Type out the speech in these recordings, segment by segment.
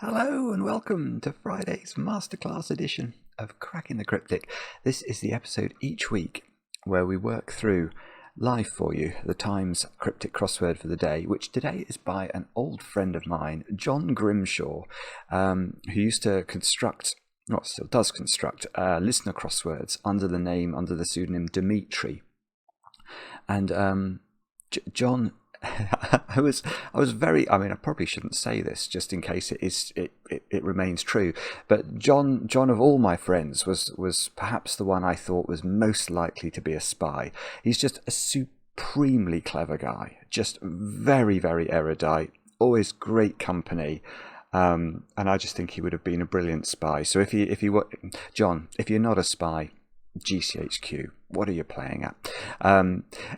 Hello and welcome to Friday's Masterclass edition of Cracking the Cryptic. This is the episode each week where we work through live for you the Times cryptic crossword for the day, which today is by an old friend of mine, John Grimshaw, who used to construct, not still does construct, listener crosswords under the pseudonym Dimitri. And John, I was very. I mean, I probably shouldn't say this, just in case it remains true. But John of all my friends was perhaps the one I thought was most likely to be a spy. He's just a supremely clever guy, just very, very erudite, always great company. And I just think he would have been a brilliant spy. So if you were John, if you're not a spy, GCHQ, what are you playing at?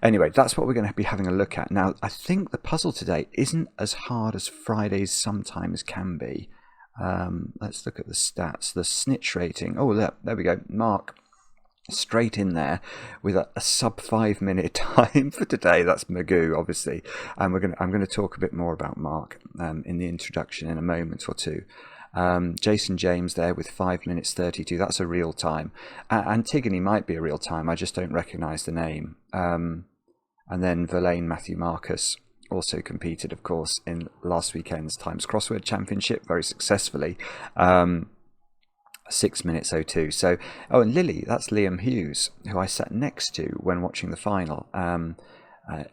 Anyway, that's what we're going to be having a look at. Now, I think the puzzle today isn't as hard as Fridays sometimes can be. Let's look at the stats. The snitch rating. Oh, there we go. Mark, straight in there with a sub 5 minute time for today. That's Magoo, obviously. And I'm going to talk a bit more about Mark in the introduction in a moment or two. Jason James there with 5 minutes 32. That's a real time. Antigone might be a real time. I just don't recognise the name. And then Verlaine Matthew Marcus also competed, of course, in last weekend's Times Crossword Championship very successfully. 6 minutes 02. So, and Lily, that's Liam Hughes, who I sat next to when watching the final.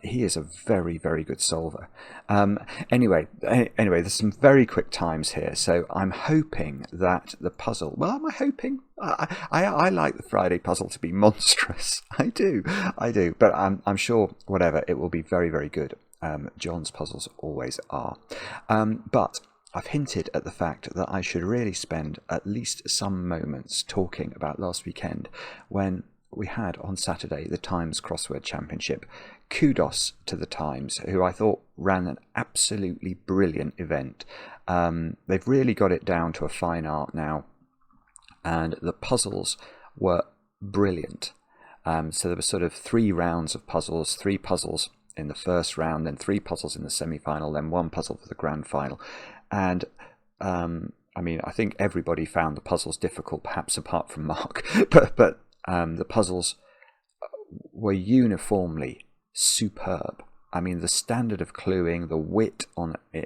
He is a very, very good solver. Anyway, there's some very quick times here. So I'm hoping that the puzzle. Well, am I hoping? I like the Friday puzzle to be monstrous. I do. But I'm sure whatever it will be very, very good. John's puzzles always are. But I've hinted at the fact that I should really spend at least some moments talking about last weekend when we had on Saturday the Times Crossword Championship. Kudos to the Times, who I thought ran an absolutely brilliant event. They've really got it down to a fine art now, and the puzzles were brilliant. So there were sort of 3 rounds of puzzles, 3 puzzles in the first round, then 3 puzzles in the semi-final, then 1 puzzle for the grand final. And I mean, I think everybody found the puzzles difficult, perhaps apart from Mark, but the puzzles were uniformly superb. I mean, the standard of cluing, the wit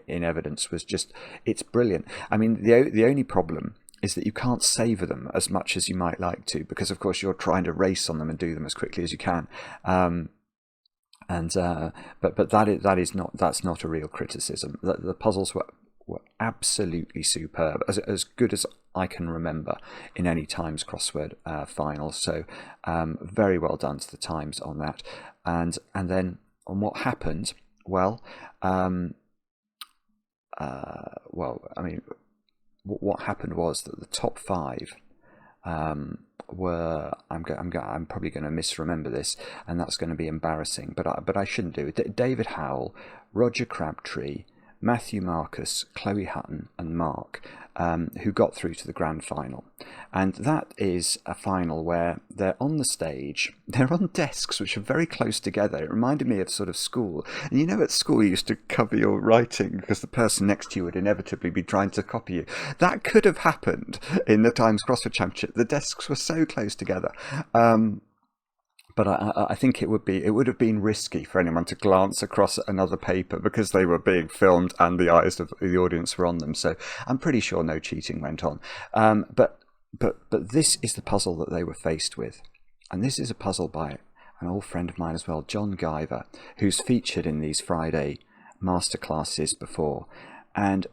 in evidence was just, it's brilliant. I mean, the only problem is that you can't savor them as much as you might like to, because of course you're trying to race on them and do them as quickly as you can. But that's not a real criticism. The puzzles were absolutely superb, as good as I can remember in any Times crossword final. So very well done to the Times on that. And then on what happened, well, I mean, what happened was that the top 5 were, I'm probably going to misremember this, and that's going to be embarrassing, but I shouldn't do it. David Howell, Roger Crabtree, Matthew Marcus, Chloe Hutton and Mark, who got through to the grand final. And that is a final where they're on the stage, they're on desks which are very close together. It reminded me of sort of school. And you know, at school you used to cover your writing because the person next to you would inevitably be trying to copy you. That could have happened in the Times Crossword Championship. The desks were so close together. But I think it would have been risky for anyone to glance across at another paper because they were being filmed and the eyes of the audience were on them. So I'm pretty sure no cheating went on. But this is the puzzle that they were faced with. And this is a puzzle by an old friend of mine as well, John Guyver, who's featured in these Friday masterclasses before. And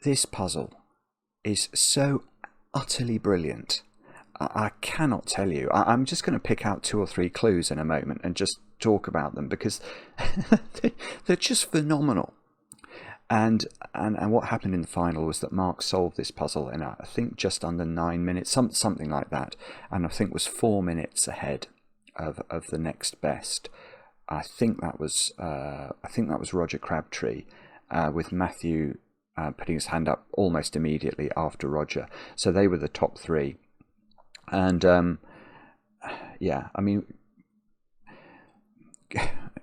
this puzzle is so utterly brilliant. I cannot tell you. I'm just going to pick out 2 or 3 clues in a moment and just talk about them because they're just phenomenal. And what happened in the final was that Mark solved this puzzle in I think just under 9 minutes, something like that, and I think was 4 minutes ahead of the next best. I think that was Roger Crabtree, with Matthew putting his hand up almost immediately after Roger. So they were the top 3. And yeah, I mean,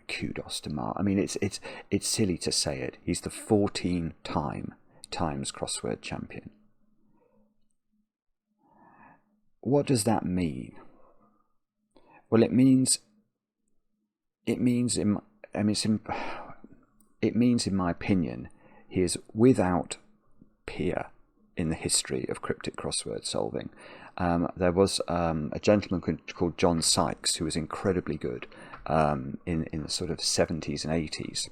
kudos to Mark. I mean, it's silly to say it. He's the 14-time Times Crossword Champion. What does that mean? Well, it means in my opinion, he is without peer in the history of cryptic crossword solving. There was a gentleman called John Sykes who was incredibly good in the sort of 70s and 80s.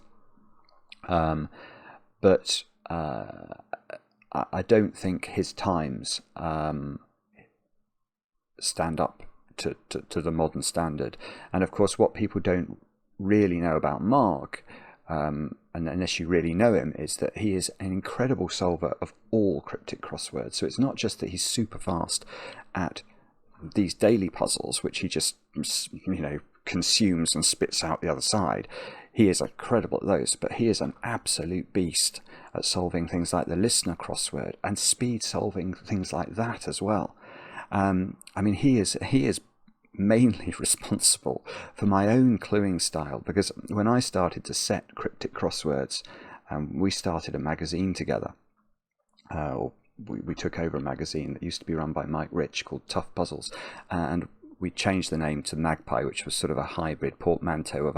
But I don't think his times stand up to the modern standard. And of course, what people don't really know about Mark, and unless you really know him, is that he is an incredible solver of all cryptic crosswords. So it's not just that he's super fast at these daily puzzles, which he just, consumes and spits out the other side. He is incredible at those, but he is an absolute beast at solving things like the listener crossword and speed solving things like that as well. He is mainly responsible for my own cluing style, because when I started to set cryptic crosswords, we started a magazine together. We took over a magazine that used to be run by Mike Rich called Tough Puzzles, and we changed the name to Magpie, which was sort of a hybrid portmanteau of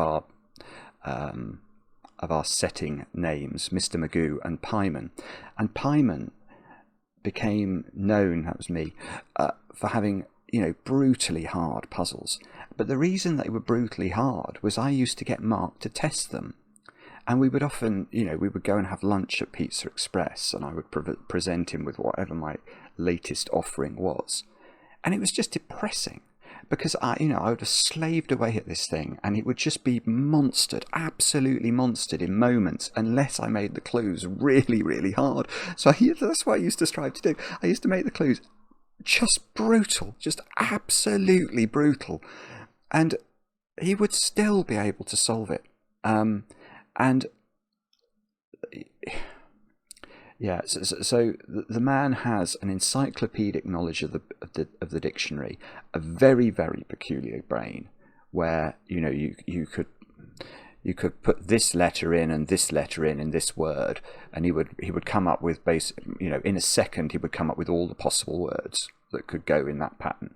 our setting names, Mr. Magoo and Pyman. And Pyman became known, that was me, for having brutally hard puzzles. But the reason they were brutally hard was I used to get Mark to test them. And we would often, we would go and have lunch at Pizza Express, and I would present him with whatever my latest offering was. And it was just depressing, because I would have slaved away at this thing, and it would just be monstered, absolutely monstered in moments, unless I made the clues really, really hard. So that's what I used to strive to do. I used to make the clues just brutal, just absolutely brutal, and he would still be able to solve it. So the man has an encyclopedic knowledge of the dictionary, a very, very peculiar brain, where you could put this letter in and this letter in this word, and he would come up with in a second he would come up with all the possible words that could go in that pattern.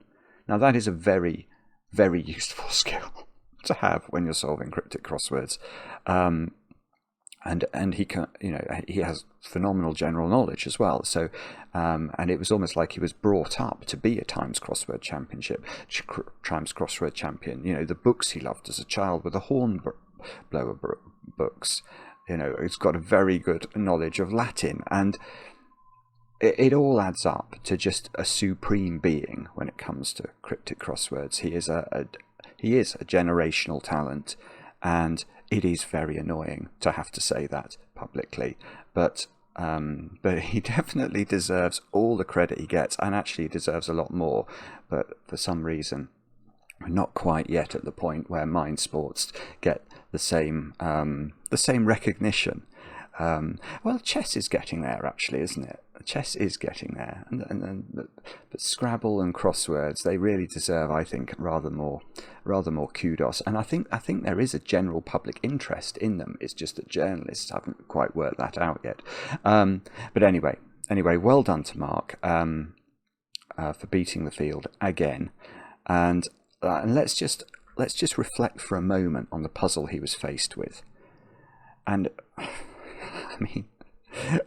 Now that is a very, very useful skill to have when you're solving cryptic crosswords. And he can, he has phenomenal general knowledge as well. So, and it was almost like he was brought up to be a Times Crossword Times Crossword Champion. The books he loved as a child were the Hornblower books. He's got a very good knowledge of Latin, and it all adds up to just a supreme being when it comes to cryptic crosswords. He is a generational talent, and it is very annoying to have to say that publicly, but he definitely deserves all the credit he gets, and actually deserves a lot more. But for some reason, we're not quite yet at the point where Mind Sports get the same recognition. Well, chess is getting there, actually, isn't it? Chess is getting there, but Scrabble and crosswords, they really deserve, I think, rather more kudos. And I think there is a general public interest in them. It's just that journalists haven't quite worked that out yet. But anyway, well done to Mark for beating the field again. And let's just reflect for a moment on the puzzle he was faced with. And I mean,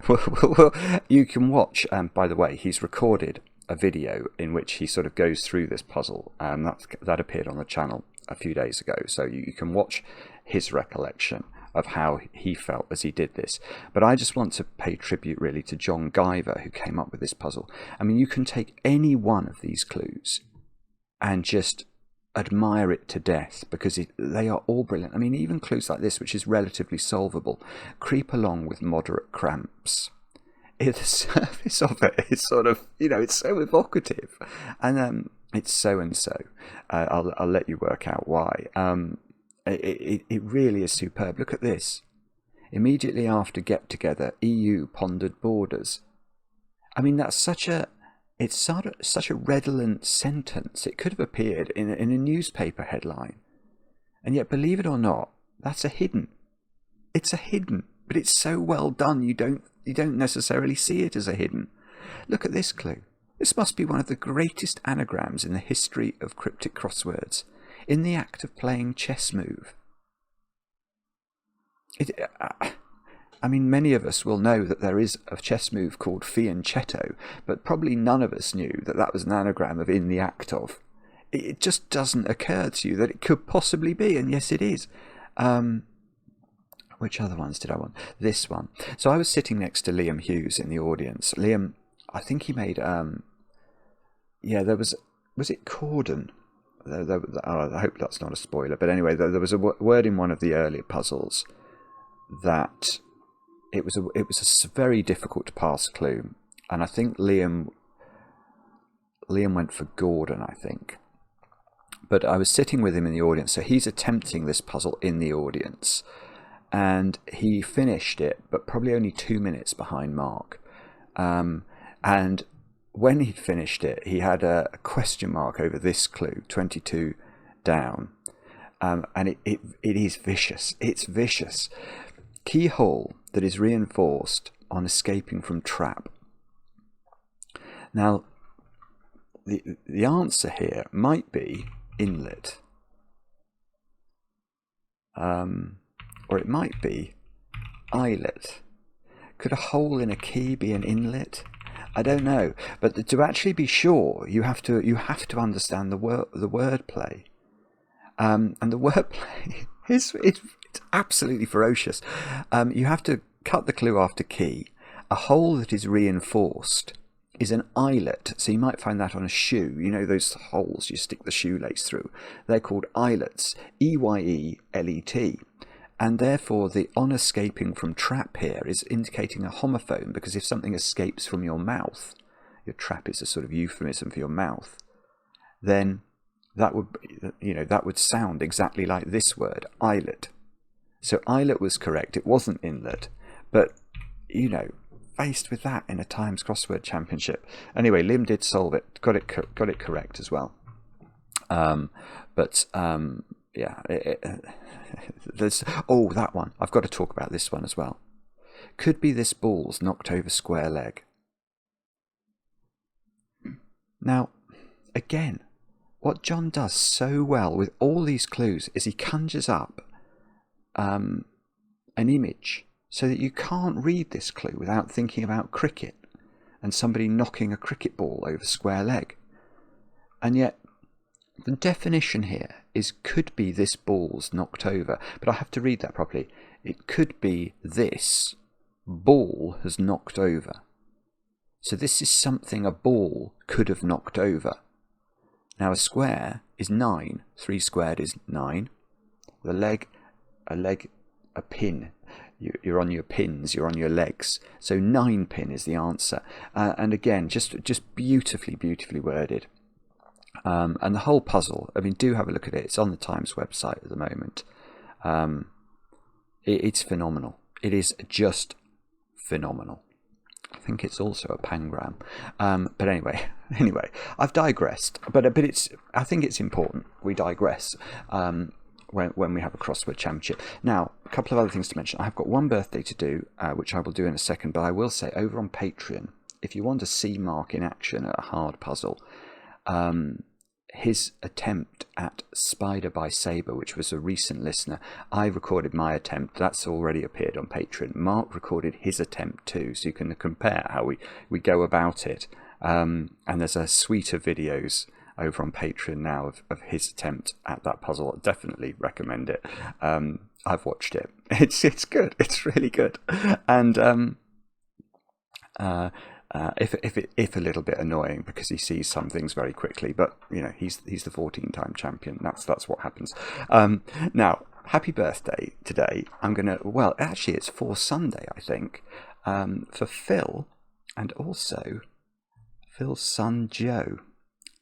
well, you can watch, by the way, he's recorded a video in which he sort of goes through this puzzle, and that appeared on the channel a few days ago, so you can watch his recollection of how he felt as he did this. But I just want to pay tribute really to John Guyver, who came up with this puzzle. I mean, you can take any one of these clues and just admire it to death, because they are all brilliant. I mean, even clues like this, which is relatively solvable, creep along with moderate cramps. The surface of it is sort of, it's so evocative, and it's so and so. I'll let you work out why. It really is superb. Look at this. Immediately after get together, EU pondered borders. I mean, that's such a redolent sentence. It could have appeared in a newspaper headline. And yet, believe it or not, That's a hidden. It's a hidden, but it's so well done you don't necessarily see it as a hidden. Look at this clue. This must be one of the greatest anagrams in the history of cryptic crosswords. In the act of playing chess move. I mean, many of us will know that there is a chess move called fianchetto, but probably none of us knew that that was an anagram of in the act of. It just doesn't occur to you that it could possibly be, and yes, it is. Which other ones did I want? This one. So I was sitting next to Liam Hughes in the audience. Liam, I think he made, there was it Corden? I hope that's not a spoiler, but anyway, there was a word in one of the earlier puzzles that it was a very difficult to pass clue, and I think Liam went for Gordon, I think. But I was sitting with him in the audience, so he's attempting this puzzle in the audience, and he finished it, but probably only 2 minutes behind Mark. And when he'd finished it, he had a question mark over this clue, 22 down, and it is vicious. It's vicious. Keyhole that is reinforced on escaping from trap. Now, the answer here might be inlet, or it might be eyelet. Could a hole in a key be an inlet? I don't know, but to actually be sure, you have to understand the wordplay, and the wordplay it's absolutely ferocious. You have to cut the clue after key. A hole that is reinforced is an eyelet, so you might find that on a shoe. You know those holes you stick the shoelace through? They're called eyelets, E-Y-E-L-E-T. And therefore the on escaping from trap here is indicating a homophone, because if something escapes from your mouth, your trap is a sort of euphemism for your mouth, then that would sound exactly like this word, eyelet. So eyelet was correct, it wasn't inlet, but faced with that in a Times Crossword Championship. Anyway, Lim did solve it, got it correct as well. There's that one. I've got to talk about this one as well. Could be this ball's knocked over square leg. Now, again, what John does so well with all these clues is he conjures up an image so that you can't read this clue without thinking about cricket and somebody knocking a cricket ball over square leg. And yet, the definition here is could be this ball's knocked over, but I have to read that properly. It could be this ball has knocked over. So this is something a ball could have knocked over. Now a square is 9. 3 squared is 9. The leg, a pin. You're on your pins, you're on your legs. So 9 pin is the answer. And again, just beautifully worded. And the whole puzzle, I mean, do have a look at it. It's on the Times website at the moment. It's phenomenal. It is just phenomenal. I think it's also a pangram. But anyway, I've digressed. But I think it's important we digress when we have a Crossword Championship. Now, a couple of other things to mention. I've got one birthday to do, which I will do in a second. But I will say, over on Patreon, if you want to see Mark in action at a hard puzzle, his attempt at Spyder by Sabre, which was a recent listener, I recorded my attempt. That's already appeared on Patreon. Mark recorded his attempt too, so you can compare how we go about it. And there's a suite of videos over on Patreon now of his attempt at that puzzle. I definitely recommend it. I've watched it. It's good. It's really good. And if a little bit annoying, because he sees some things very quickly, but he's the 14-time champion. That's what happens. Now, happy birthday today. I'm gonna, well, actually it's for Sunday, I think, for Phil, and also Phil's son Joe.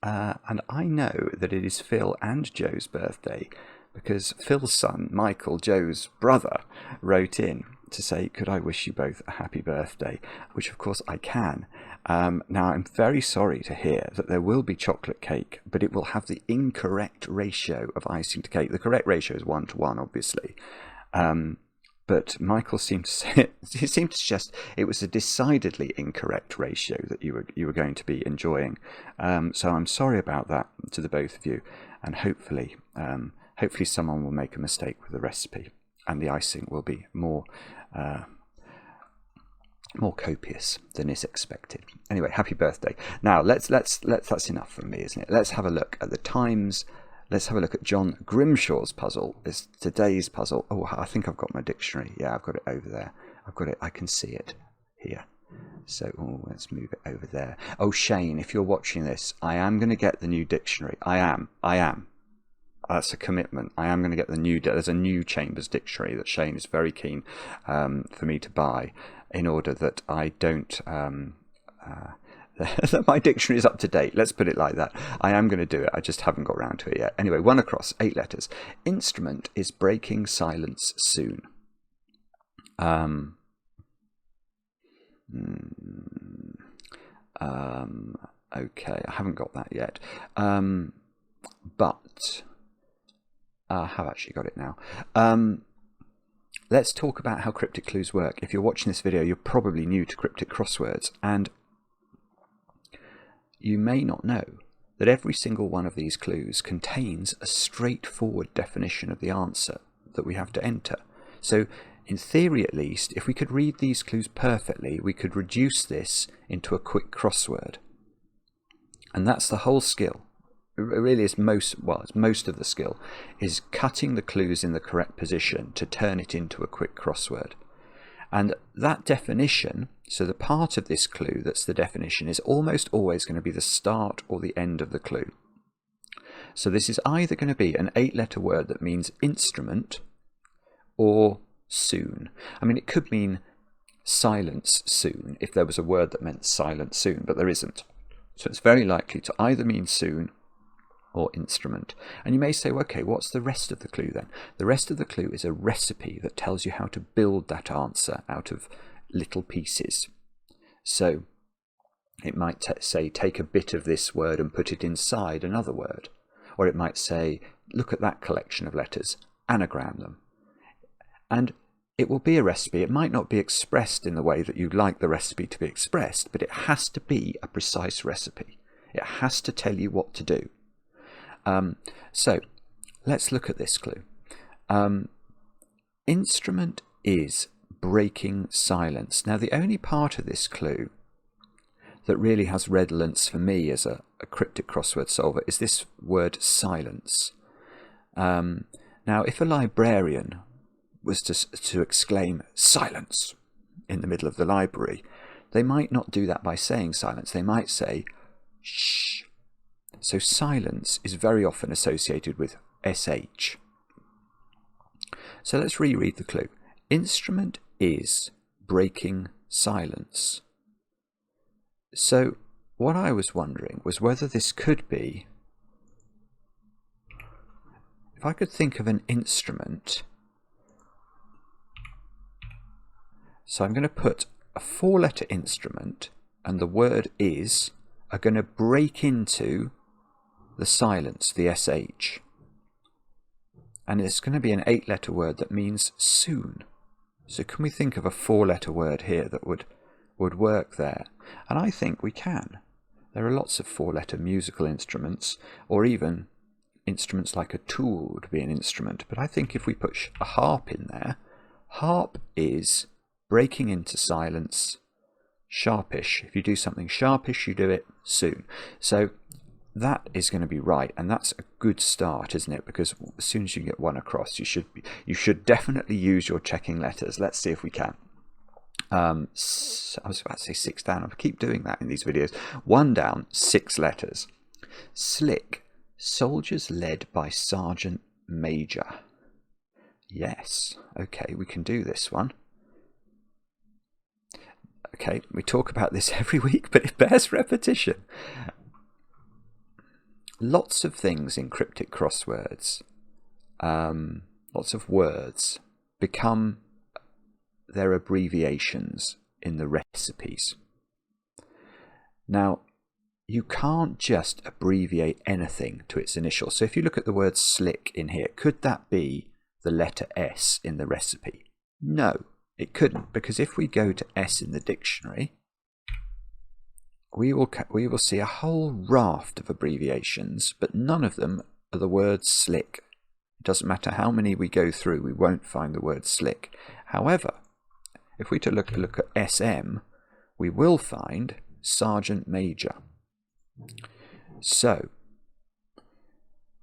And I know that it is Phil and Joe's birthday because Phil's son Michael, Joe's brother, wrote in to say, could I wish you both a happy birthday, which of course I can. Now I'm very sorry to hear that there will be chocolate cake, but it will have the incorrect ratio of icing to cake. The correct ratio is 1 to 1, obviously, But Michael seemed to say, he seemed to suggest it was a decidedly incorrect ratio that you were going to be enjoying. So I'm sorry about that to the both of you, and hopefully someone will make a mistake with the recipe, and the icing will be more copious than is expected. Anyway, happy birthday. Now that's enough from me, isn't it? Let's have a look at the times. Let's have a look at John Grimshaw's puzzle. It's today's puzzle. Oh, I think I've got my dictionary. Yeah, I've got it over there. I've got it. I can see it here. So let's move it over there. Oh, Shane, if you're watching this, I am going to get the new dictionary. I am. That's a commitment. I am going to get the new. There's a new Chambers dictionary that Shane is very keen for me to buy, in order that I don't. That my dictionary is up to date. Let's put it like that. I am going to do it. I just haven't got round to it yet. Anyway, 1 across, 8 letters. Instrument is breaking silence soon. Okay, I haven't got that yet. But I have actually got it now. Let's talk about how cryptic clues work. If you're watching this video, you're probably new to cryptic crosswords, and you may not know that every single one of these clues contains a straightforward definition of the answer that we have to enter. So, in theory at least, if we could read these clues perfectly, we could reduce this into a quick crossword. And that's the whole skill. It really is most of the skill, is cutting the clues in the correct position to turn it into a quick crossword. And that definition, so the part of this clue that's the definition, is almost always going to be the start or the end of the clue. So this is either going to be an 8-letter word that means instrument or soon. I mean, it could mean silence soon if there was a word that meant silence soon, but there isn't. So it's very likely to either mean soon or instrument. And you may say, well, okay, what's the rest of the clue then? The rest of the clue is a recipe that tells you how to build that answer out of little pieces. So it might say, take a bit of this word and put it inside another word. Or it might say, look at that collection of letters, anagram them. And it will be a recipe. It might not be expressed in the way that you'd like the recipe to be expressed, but it has to be a precise recipe. It has to tell you what to do. So let's look at this clue. Instrument is breaking silence. Now, the only part of this clue that really has redolence for me as a cryptic crossword solver is this word silence. Now, if a librarian was to exclaim silence in the middle of the library, they might not do that by saying silence. They might say shh. So silence is very often associated with sh. So let's reread the clue. Instrument is breaking silence. So what I was wondering was whether this could be, if I could think of an instrument. So I'm going to put a 4-letter instrument, and the word is are going to break into the silence, the sh. And it's going to be an 8-letter word that means soon. So can we think of a 4-letter word here that would work there? And I think we can. There are lots of 4-letter musical instruments, or even instruments like a tool would be an instrument. But I think if we put a harp in there, harp is breaking into silence, sharpish. If you do something sharpish, you do it soon. So that is going to be right, and that's a good start, isn't it? Because as soon as you get 1 across, you should definitely use your checking letters. Let's see if we can. So I was about to say 6 down. I keep doing that in these videos. 1 down, 6 letters. Slick, soldiers led by Sergeant Major. Yes, okay, we can do this one. Okay, we talk about this every week, but it bears repetition. Lots of things in cryptic crosswords, lots of words, become their abbreviations in the recipes. Now, you can't just abbreviate anything to its initials. So if you look at the word slick in here, could that be the letter S in the recipe? No, it couldn't, because if we go to S in the dictionary, we will see a whole raft of abbreviations, but none of them are the word slick. It doesn't matter how many we go through, we won't find the word slick. However, if we look at SM, we will find Sergeant Major. So,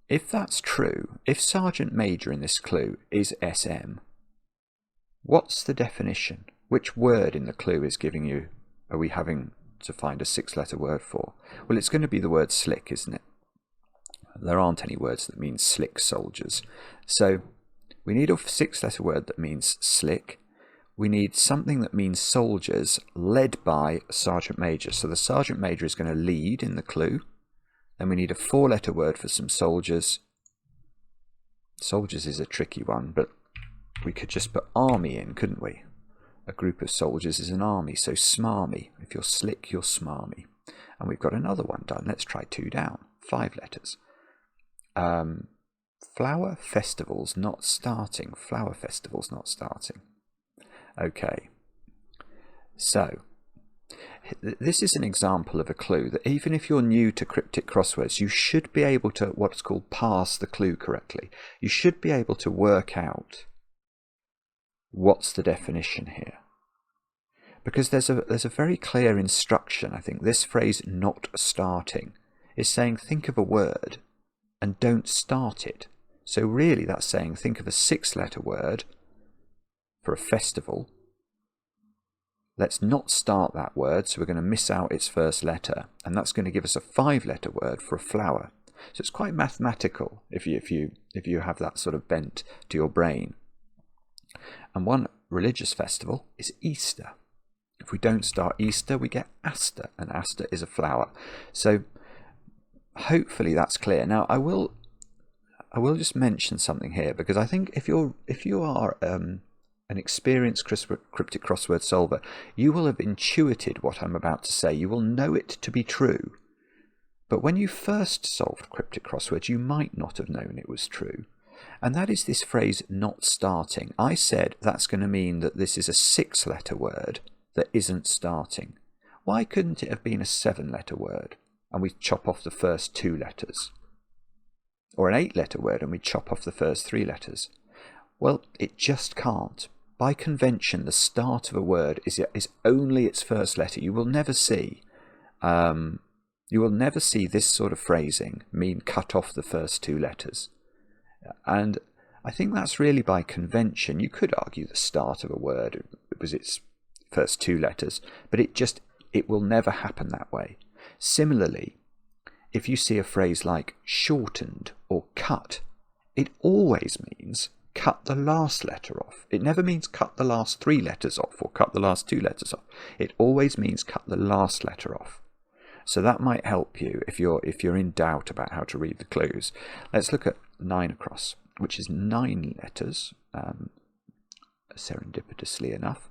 if that's true, if Sergeant Major in this clue is SM, what's the definition? Which word in the clue is giving you, are we having to find a 6-letter word for? Well, it's going to be the word slick, isn't it? There aren't any words that mean slick soldiers. So we need a 6-letter word that means slick. We need something that means soldiers led by Sergeant Major. So the Sergeant Major is going to lead in the clue. Then we need a 4-letter word for some soldiers. Soldiers is a tricky one, but we could just put army in, couldn't we? A group of soldiers is an army, so smarmy. If you're slick, you're smarmy. And we've got another one done. Let's try 2 down. 5 letters. Flower festivals not starting. Flower festivals not starting. Okay. So, this is an example of a clue that even if you're new to cryptic crosswords, you should be able to what's called parse the clue correctly. You should be able to work out what's the definition here. Because there's a very clear instruction. I think this phrase not starting is saying think of a word and don't start it. So really that's saying think of a 6-letter word for a festival. Let's not start that word, so we're going to miss out its first letter, and that's going to give us a 5-letter word for a flower. So it's quite mathematical if you have that sort of bent to your brain. And one religious festival is Easter. If we don't start Easter, we get Aster, and Aster is a flower. So hopefully that's clear. Now I will just mention something here, because I think if you are an experienced cryptic crossword solver, you will have intuited what I'm about to say. You will know it to be true. But when you first solved cryptic crosswords, you might not have known it was true. And that is this phrase not starting. I said that's going to mean that this is a 6-letter word that isn't starting. Why couldn't it have been a 7-letter word and we chop off the first 2 letters? Or an 8-letter word and we chop off the first 3 letters? Well, it just can't. By convention, the start of a word is only its first letter. You will never see this sort of phrasing mean cut off the first 2 letters. And I think that's really by convention. You could argue the start of a word was its first 2 letters, but it will never happen that way. Similarly, if you see a phrase like shortened or cut, it always means cut the last letter off. It never means cut the last 3 letters off or cut the last 2 letters off. It always means cut the last letter off. So that might help you if you're in doubt about how to read the clues. Let's look at 9 across, which is 9 letters, serendipitously enough.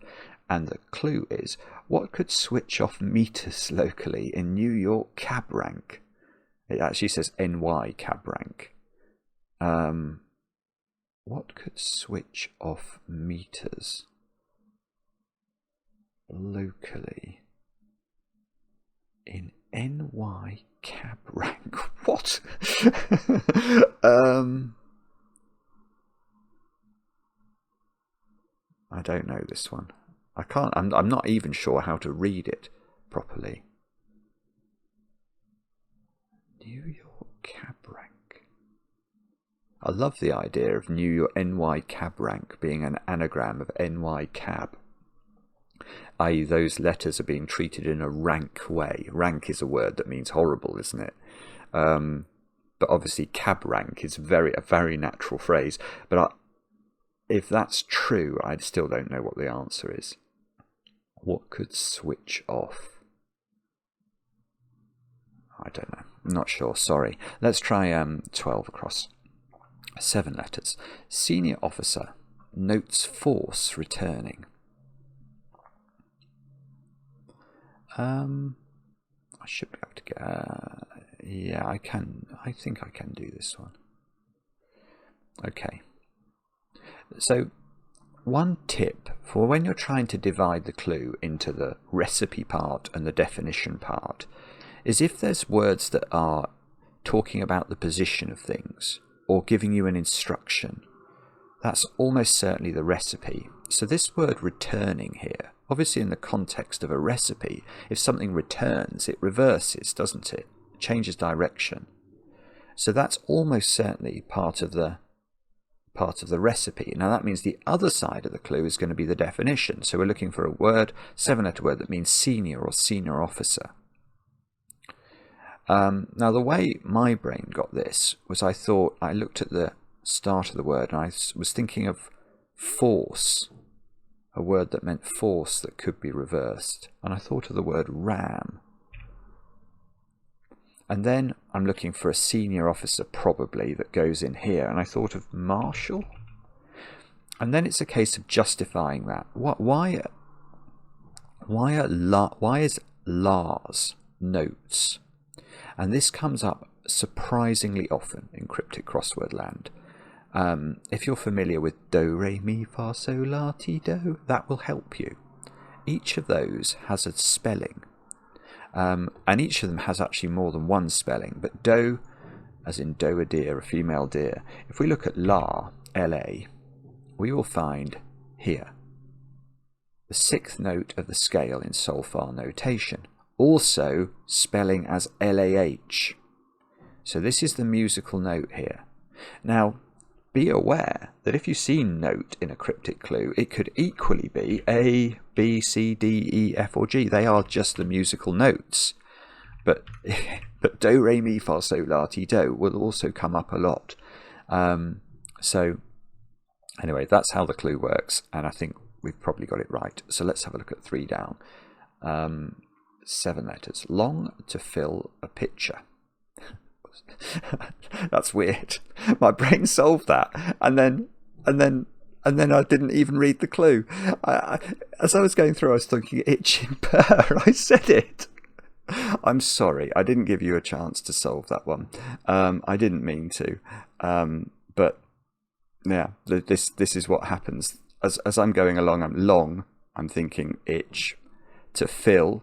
And the clue is, what could switch off meters locally in New York cab rank? It actually says NY cab rank. What could switch off meters locally in NY cab rank? What? I don't know this one. I can't. I'm not even sure how to read it properly. New York cab rank. I love the idea of New York NY cab rank being an anagram of NY cab, i.e. those letters are being treated in a rank way. Rank is a word that means horrible, isn't it? But obviously cab rank is a very natural phrase. But if that's true, I still don't know what the answer is. What could switch off? I don't know. I'm not sure. Sorry. Let's try 12 across. 7 letters. Senior officer notes force returning. I should be able to get. Yeah, I can. I think I can do this one. Okay. So one tip for when you're trying to divide the clue into the recipe part and the definition part is if there's words that are talking about the position of things or giving you an instruction, that's almost certainly the recipe. So this word returning here, obviously in the context of a recipe, if something returns, it reverses, doesn't it? It changes direction. So that's almost certainly part of the recipe. Now that means the other side of the clue is going to be the definition. So we're looking for a word, 7-letter word that means senior or senior officer. Now the way my brain got this was I looked at the start of the word and I was thinking of force, a word that meant force that could be reversed, and I thought of the word ram. And then I'm looking for a senior officer probably that goes in here, and I thought of marshal. And then it's a case of justifying that. Why is Lars notes? And this comes up surprisingly often in cryptic crossword land. If you're familiar with do, re, mi, fa, sol, la, ti, do, that will help you. Each of those has a spelling. And each of them has actually more than one spelling. But do, as in doe, a deer, a female deer. If we look at la, L-A, we will find here the 6th note of the scale in sol-fa notation. Also spelling as L-A-H. So this is the musical note here. Now, be aware that if you see note in a cryptic clue, it could equally be A, B, C, D, E, F, or G. They are just the musical notes. But do, re, mi, fa, sol, la, ti, do will also come up a lot. So anyway, that's how the clue works, and I think we've probably got it right. So let's have a look at 3 down. 7 letters. Long to fill a pitcher. That's weird. My brain solved that, and then I didn't even read the clue. As I was going through, I was thinking itching purr. I said it. I'm sorry. I didn't give you a chance to solve that one. I didn't mean to. But yeah, this is what happens. As I'm going along, I'm thinking itch. To fill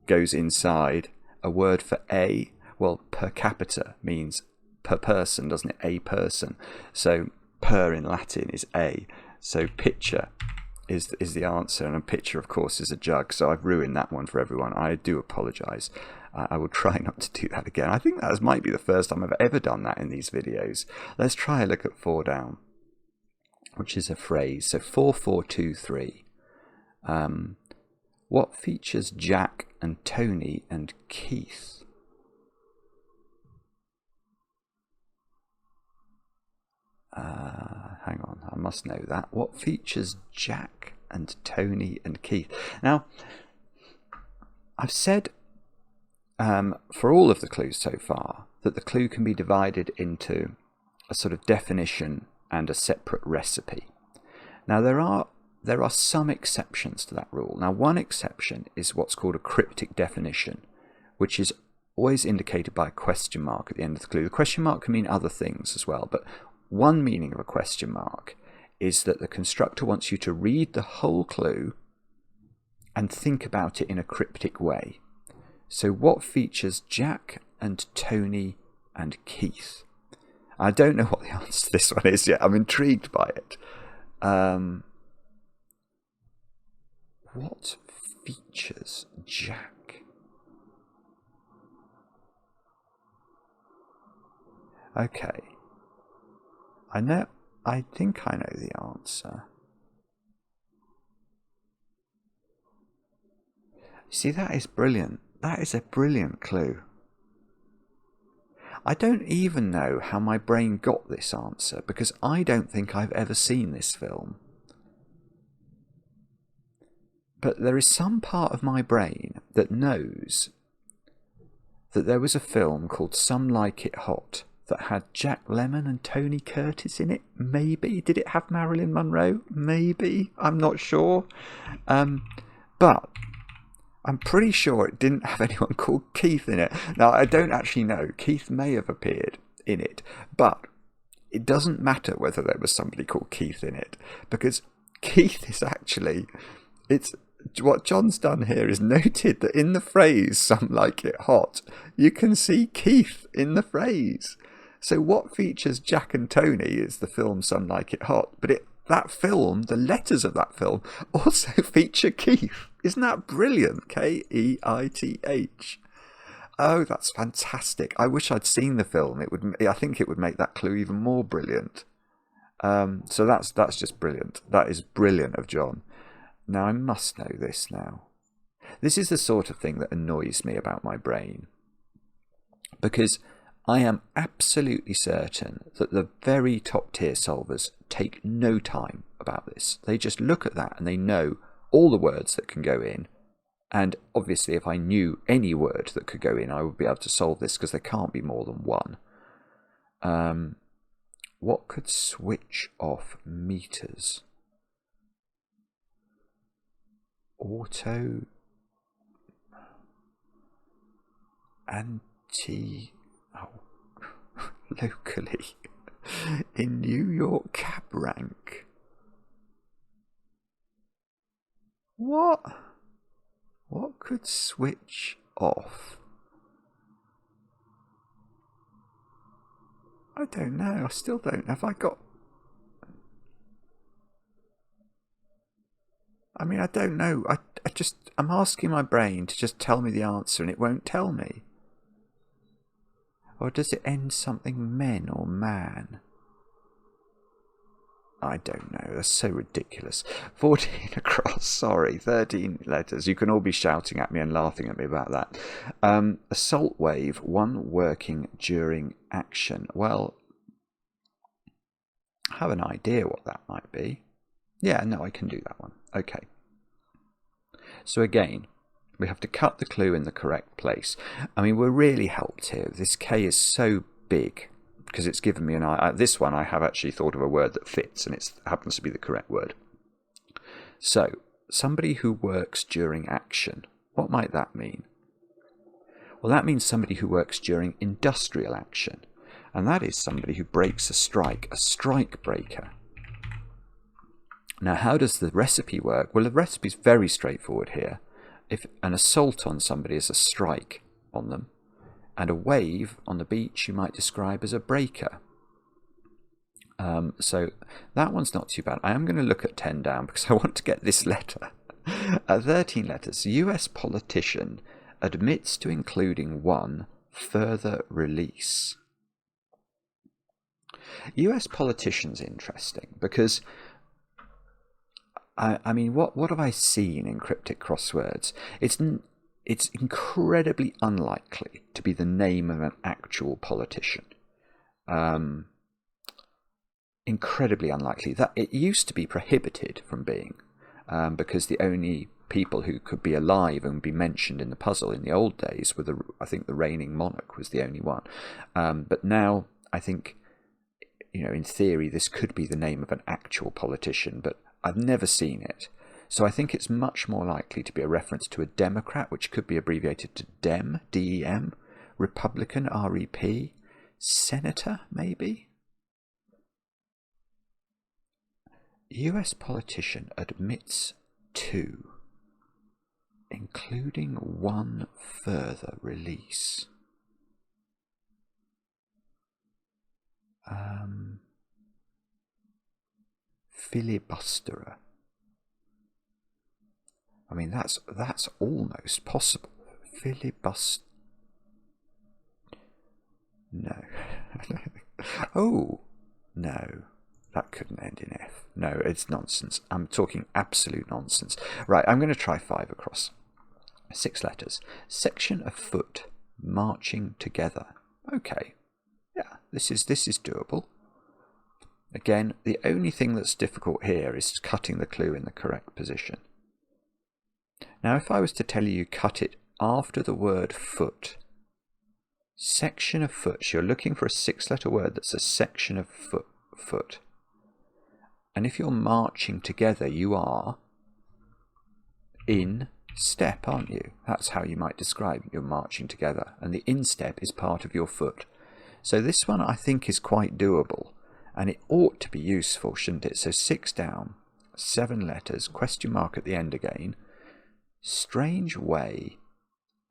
goes inside. A word for a, well, per capita means per person, doesn't it? A person. So per in Latin is a. So pitcher is the answer, and a pitcher, of course, is a jug. So I've ruined that one for everyone. I do apologise. I will try not to do that again. I think that might be the first time I've ever done that in these videos. Let's try a look at 4 down, which is a phrase. So 4, 4, 2, 3. What features Jack and Tony and Keith? Hang on, I must know that. What features Jack and Tony and Keith? Now, I've said for all of the clues so far that the clue can be divided into a sort of definition and a separate recipe. Now, there are some exceptions to that rule. Now, one exception is what's called a cryptic definition, which is always indicated by a question mark at the end of the clue. The question mark can mean other things as well, but one meaning of a question mark is that the constructor wants you to read the whole clue and think about it in a cryptic way. So what features Jack and Tony and Keith? I don't know what the answer to this one is yet. I'm intrigued by it. What features Jack? Okay. I think I know the answer. See, that is brilliant. That is a brilliant clue. I don't even know how my brain got this answer, because I don't think I've ever seen this film. But there is some part of my brain that knows that there was a film called Some Like It Hot that had Jack Lemmon and Tony Curtis in it. Maybe. Did it have Marilyn Monroe? Maybe. I'm not sure. But I'm pretty sure it didn't have anyone called Keith in it. Now, I don't actually know. Keith may have appeared in it. But it doesn't matter whether there was somebody called Keith in it, because Keith is actually, it's what John's done here is noted that in the phrase "some like it hot," you can see Keith in the phrase. So what features Jack and Tony is the film "Some Like It Hot," but that film, the letters of that film, also feature Keith. Isn't that brilliant? Keith. Oh, that's fantastic. I wish I'd seen the film. I think it would make that clue even more brilliant. So that's just brilliant. That is brilliant of John. Now, I must know this now. This is the sort of thing that annoys me about my brain, because I am absolutely certain that the very top tier solvers take no time about this. They just look at that and they know all the words that can go in. And obviously, if I knew any word that could go in, I would be able to solve this, because there can't be more than one. What could switch off meters? Auto anti locally in New York cab rank. What could switch off? I don't know. I still don't know. Have I got... I mean, I don't know. I'm asking my brain to just tell me the answer and it won't tell me. Or does it end something men or man? I don't know. That's so ridiculous. 14 across. Sorry. 13 letters. You can all be shouting at me and laughing at me about that. Assault wave. One working during action. Well, I have an idea what that might be. Yeah, no, I can do that one. Okay. So again, we have to cut the clue in the correct place. I mean, we're really helped here. This K is so big because it's given me an idea. This one I have actually thought of a word that fits, and it happens to be the correct word. So, somebody who works during action. What might that mean? Well, that means somebody who works during industrial action. And that is somebody who breaks a strike breaker. Now, how does the recipe work? Well, the recipe is very straightforward here. If an assault on somebody is a strike on them, and a wave on the beach you might describe as a breaker. So that one's not too bad. I am going to look at 10 down because I want to get this letter. 13 letters. US politician admits to including one further release. US politician's interesting because I mean, what have I seen in cryptic crosswords? It's incredibly unlikely to be the name of an actual politician. Incredibly unlikely. That it used to be prohibited from being, because the only people who could be alive and be mentioned in the puzzle in the old days were I think the reigning monarch was the only one. But now I think, in theory, this could be the name of an actual politician, but I've never seen it. So I think it's much more likely to be a reference to a Democrat, which could be abbreviated to Dem, D-E-M, Republican, R-E-P, Senator, maybe? US politician admits to, including one further release. Filibusterer. I mean, that's almost possible. Filibust. No. Oh, no. That couldn't end in F. No, it's nonsense. I'm talking absolute nonsense. Right, I'm going to try 5 across. 6 letters. Section of foot marching together. Okay. Yeah, this is doable. Again, the only thing that's difficult here is cutting the clue in the correct position. Now, if I was to tell you cut it after the word foot, section of foot, so you're looking for a 6-letter word that's a section of foot. And if you're marching together, you are in step, aren't you? That's how you might describe you're marching together. And the instep is part of your foot. So this one I think is quite doable. And it ought to be useful, shouldn't it? So 6 down, 7 letters, question mark at the end again. Strange way,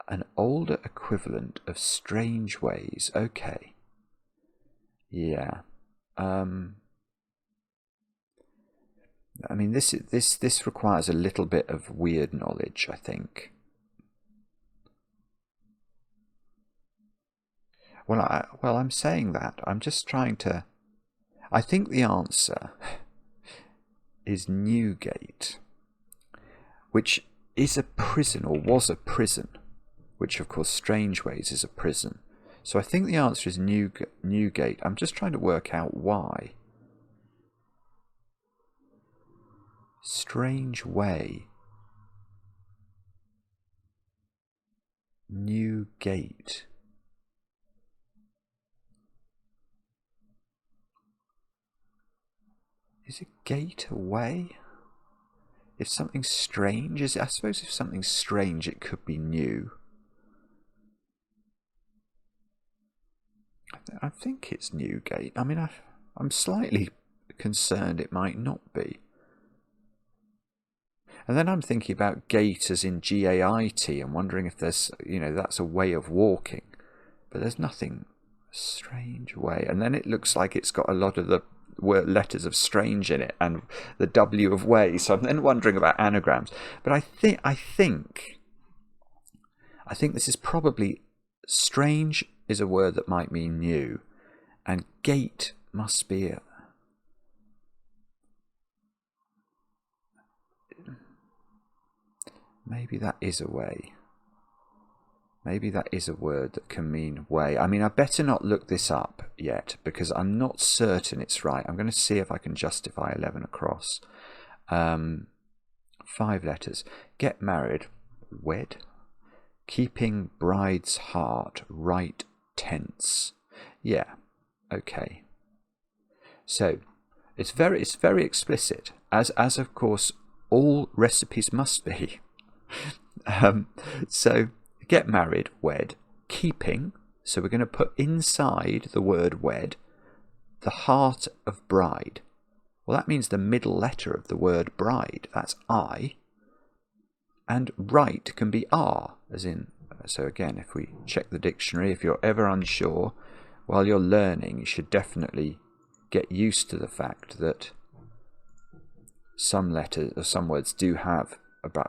an older equivalent of strange ways. Okay. Yeah. I mean, this requires a little bit of weird knowledge, I think. Well, I'm saying that. I'm just trying to... I think the answer is Newgate, which is a prison, or was a prison, which of course Strangeways is a prison. So I think the answer is Newgate. I'm just trying to work out why. Strange way. Newgate. Is a gate a way? If something's strange, I suppose if something's strange, it could be new. I think it's Newgate. I mean, I'm slightly concerned it might not be. And then I'm thinking about gate as in G-A-I-T and wondering if there's, that's a way of walking. But there's nothing strange way. And then it looks like it's got a lot of the letters of strange in it and the W of way. So I'm then wondering about anagrams. But I think this is probably strange is a word that might mean new, and gate must be maybe that is a way. Maybe that is a word that can mean way. I mean, I better not look this up yet because I'm not certain it's right. I'm going to see if I can justify 11 across. 5 letters. Get married. Wed. Keeping bride's heart right tense. Yeah. Okay. So it's very explicit, as of course all recipes must be. So get married, wed, keeping. So we're going to put inside the word wed the heart of bride. Well, that means the middle letter of the word bride. That's I. And right can be R, as in. So again, if we check the dictionary, if you're ever unsure while you're learning, you should definitely get used to the fact that some letters or some words do have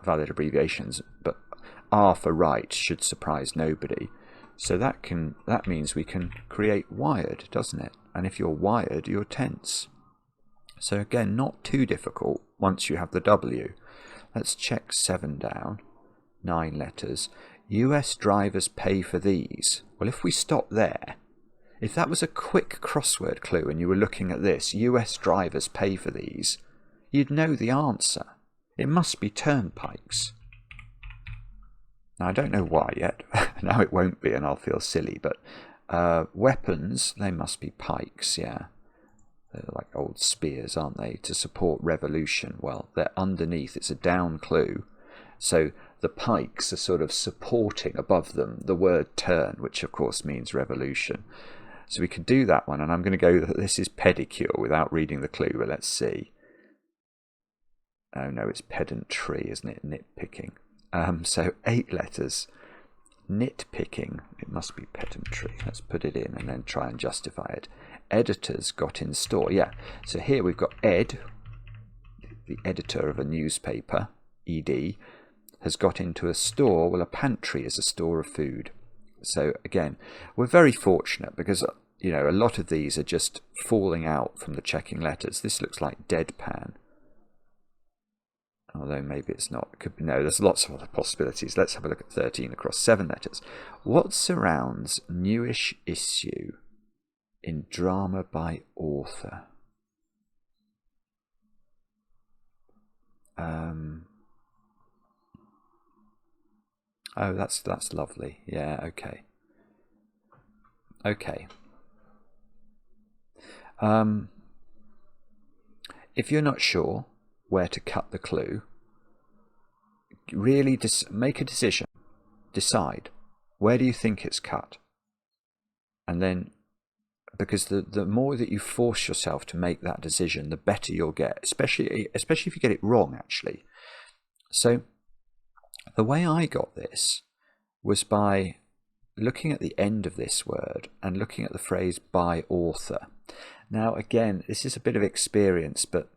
valid abbreviations, but R for right should surprise nobody. So that means we can create wired, doesn't it? And if you're wired, you're tense. So again, not too difficult once you have the W. Let's check 7 down, 9 letters. US drivers pay for these. Well, if we stop there, if that was a quick crossword clue and you were looking at this, US drivers pay for these, you'd know the answer. It must be turnpikes. Now, I don't know why yet. Now it won't be, and I'll feel silly. But weapons, they must be pikes, yeah. They're like old spears, aren't they, to support revolution? Well, they're underneath. It's a down clue. So the pikes are sort of supporting above them the word turn, which of course means revolution. So we could do that one, and I'm going to go that this is pedicure without reading the clue, but let's see. Oh no, it's pedantry, isn't it? Nitpicking. So 8 letters. Nitpicking. It must be pedantry. Let's put it in and then try and justify it. Editors got in store. Yeah. So here we've got Ed, the editor of a newspaper, ED, has got into a store. Well, a pantry is a store of food. So again, we're very fortunate because, a lot of these are just falling out from the checking letters. This looks like deadpan. Although maybe it's not. It could be, no, there's lots of other possibilities. Let's have a look at 13 across 7 letters. What surrounds newish issue in drama by author? Oh, that's lovely. Yeah, okay. Okay. If you're not sure where to cut the clue, really make a decision. Decide, where do you think it's cut? And then because the more that you force yourself to make that decision, the better you'll get, especially if you get it wrong, actually. So the way I got this was by looking at the end of this word and looking at the phrase by author. Now, again, this is a bit of experience, but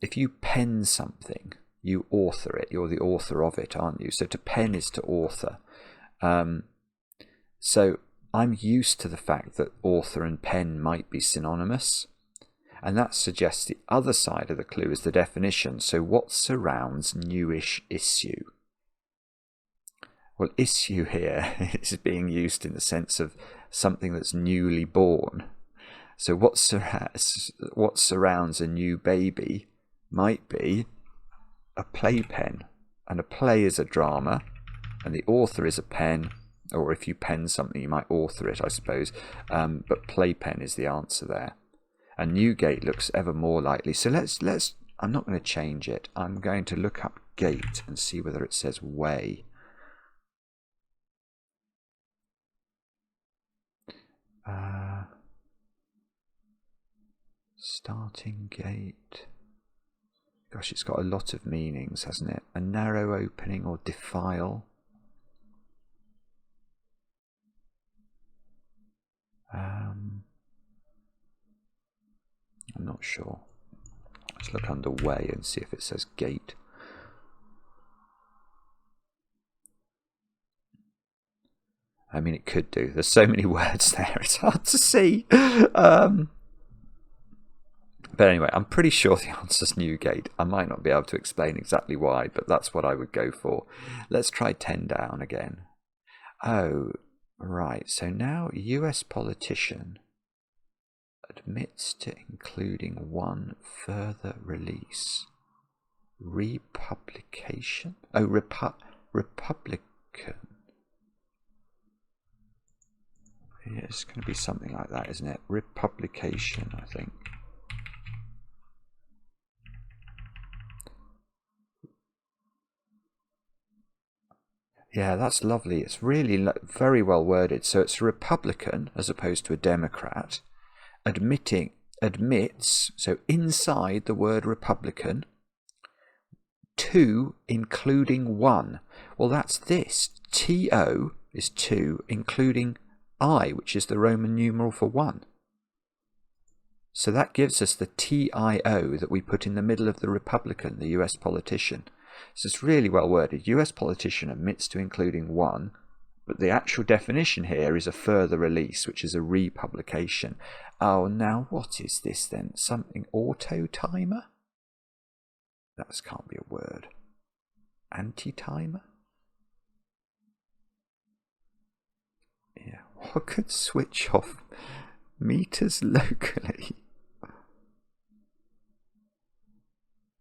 if you pen something, you author it. You're the author of it, aren't you? So to pen is to author. So I'm used to the fact that author and pen might be synonymous, and that suggests the other side of the clue is the definition. So what surrounds newish issue? Well, issue here is being used in the sense of something that's newly born. So what surrounds a new baby might be a playpen, and a play is a drama, and the author is a pen, or if you pen something you might author it, I suppose, but playpen is the answer there. And Newgate looks ever more likely. So let's I'm not going to change it. I'm going to look up gate and see whether it says way. Starting gate. Gosh, it's got a lot of meanings, hasn't it? A narrow opening or defile. I'm not sure. Let's look under way and see if it says gate. I mean, it could do. There's so many words there, it's hard to see. But anyway, I'm pretty sure the answer's Newgate. I might not be able to explain exactly why, but that's what I would go for. Let's try 10 down again. Oh, right. So now US politician admits to including one further release. Republication? Oh, Republican. Yeah, it's going to be something like that, isn't it? Republication, I think. Yeah, that's lovely. It's really very well worded. So it's a Republican as opposed to a Democrat. Admits, so inside the word Republican, two, including one. Well, that's this. TO is two, including I, which is the Roman numeral for one. So that gives us the TIO that we put in the middle of the Republican, the US politician. So it's really well worded. US politician admits to including one, but the actual definition here is a further release, which is a republication. Oh, now what is this then? Something auto-timer? That can't be a word. Anti-timer? Yeah, what could switch off meters locally?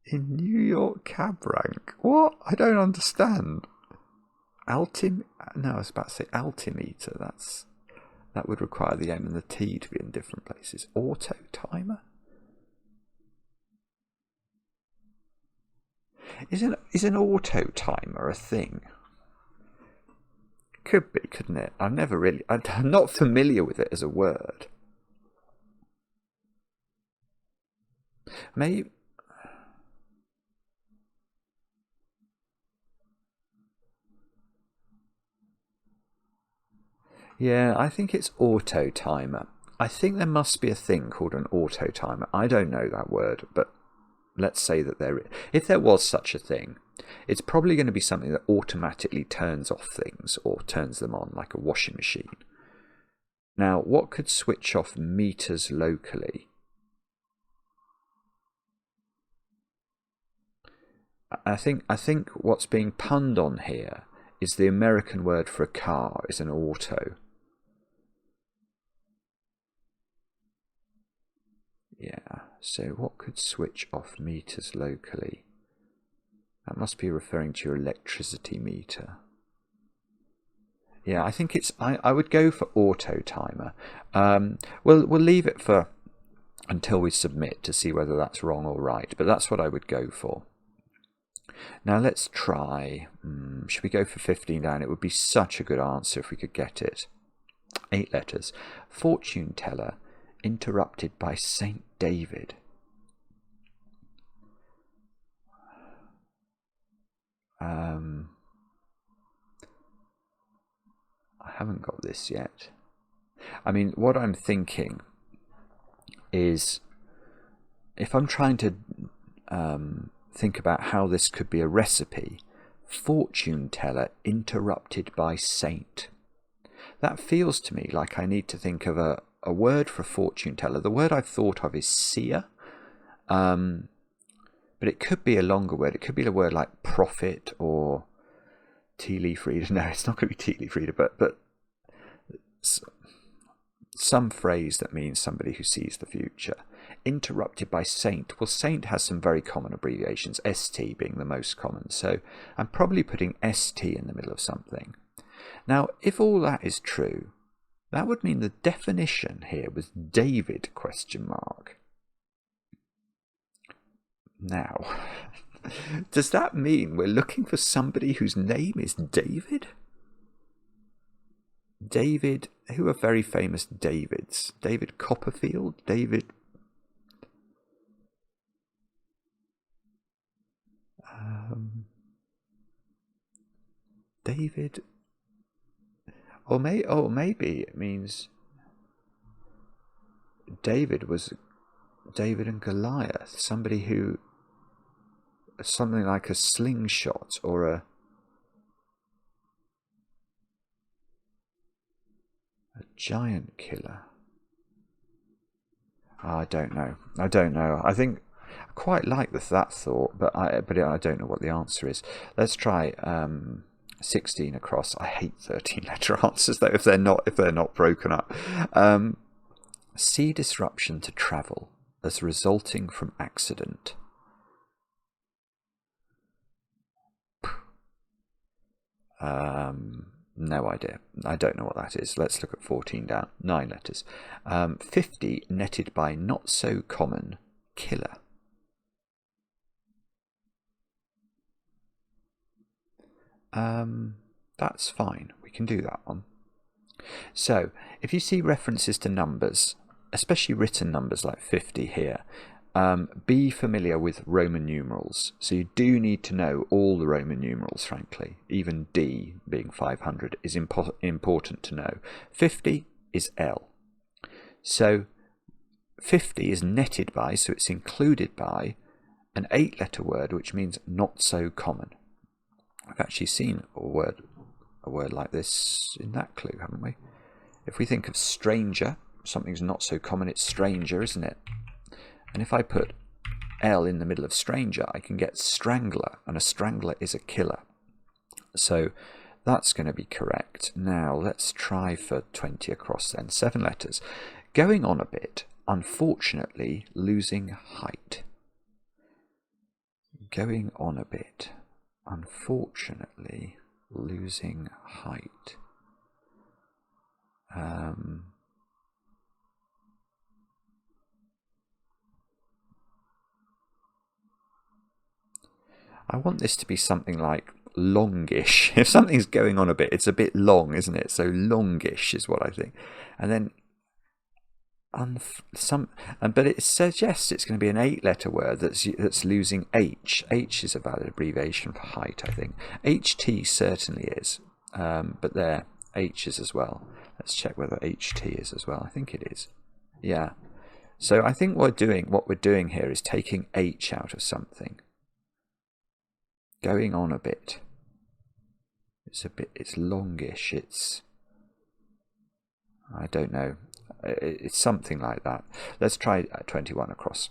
In New York cab rank? What? I don't understand. No, I was about to say altimeter. That would require the M and the T to be in different places. Auto timer? Is an auto timer a thing? Could be, couldn't it? I'm not familiar with it as a word. Maybe. Yeah, I think it's auto timer. I think there must be a thing called an auto timer. I don't know that word, but let's say that if there was such a thing, it's probably going to be something that automatically turns off things or turns them on, like a washing machine. Now, what could switch off meters locally? I think what's being punned on here is the American word for a car is an auto. Yeah, so what could switch off meters locally? That must be referring to your electricity meter. Yeah, I think it's. I would go for auto timer. We'll leave it for until we submit to see whether that's wrong or right. But that's what I would go for. Now let's try. Should we go for 15 down? It would be such a good answer if we could get it. 8 letters. Fortune teller interrupted by Saint David. I haven't got this yet. I mean, what I'm thinking is, if I'm trying to think about how this could be a recipe, fortune teller interrupted by saint. That feels to me like I need to think of a word for fortune teller. The word I've thought of is seer, but it could be a longer word. It could be a word like prophet or tea leaf reader. No, it's not going to be tea leaf reader, but some phrase that means somebody who sees the future. Interrupted by saint. Well, saint has some very common abbreviations, ST being the most common. So I'm probably putting ST in the middle of something. Now, if all that is true, that would mean the definition here was David ? Now, does that mean we're looking for somebody whose name is David? David, who are very famous Davids? David Copperfield? David... David... Or maybe it means David was David and Goliath, somebody who... something like a slingshot or a giant killer. I don't know. I think I quite like that thought, but I don't know what the answer is. Let's try 16 across. I hate 13-letter answers though if they're not broken up. See disruption to travel as resulting from accident. No idea. I don't know what that is. Let's look at 14 down. 9 letters. 50 netted by not so common killer. That's fine. We can do that one. So, if you see references to numbers, especially written numbers like 50 here, be familiar with Roman numerals. So you do need to know all the Roman numerals, frankly. Even D, being 500, is important to know. 50 is L. So 50 is netted by, so it's included by, an 8-letter word, which means not so common. I've actually seen a word like this in that clue, haven't we? If we think of stranger, something's not so common, it's stranger, isn't it? And if I put L in the middle of stranger, I can get strangler, and a strangler is a killer. So that's going to be correct. Now let's try for 20 across then. 7 letters. Going on a bit, unfortunately losing height. Going on a bit, unfortunately losing height. I want this to be something like longish. If something's going on a bit, it's a bit long, isn't it? So longish is what I think. And then but it suggests it's going to be an 8-letter word that's losing H. H is a valid abbreviation for height, I think. HT certainly is, but there H is as well. Let's check whether HT is as well. I think it is. Yeah. So I think what we're doing here is taking H out of something. Going on a bit. It's longish. I don't know. It's something like that. Let's try 21 across.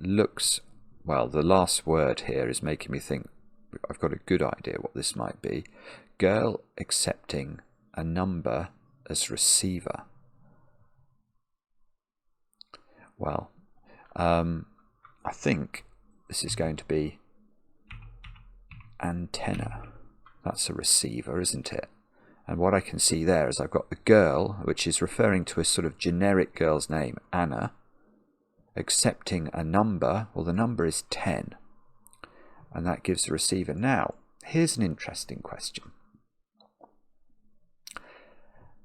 Looks, well, the last word here is making me think I've got a good idea what this might be. Girl accepting a number as receiver. Well, I think this is going to be antenna. That's a receiver, isn't it? And what I can see there is I've got the girl, which is referring to a sort of generic girl's name, Anna, accepting a number. Well, the number is 10, and that gives the receiver. Now, here's an interesting question.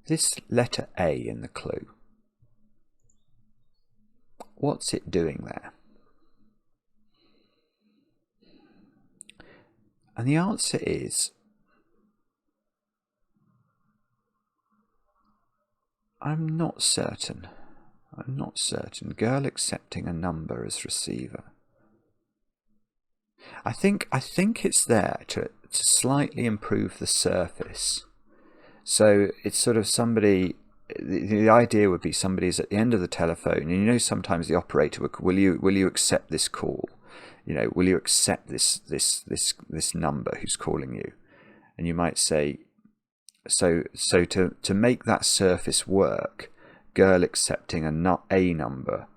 this letter A in the clue, what's it doing there? And the answer is, I'm not certain. I'm not certain. Girl accepting a number as receiver. I think it's there to slightly improve the surface. So it's sort of somebody. The idea would be somebody's at the end of the telephone, and you know sometimes the operator will you accept this call? You know, will you accept this number who's calling you? And you might say, so to make that surface work, girl accepting a number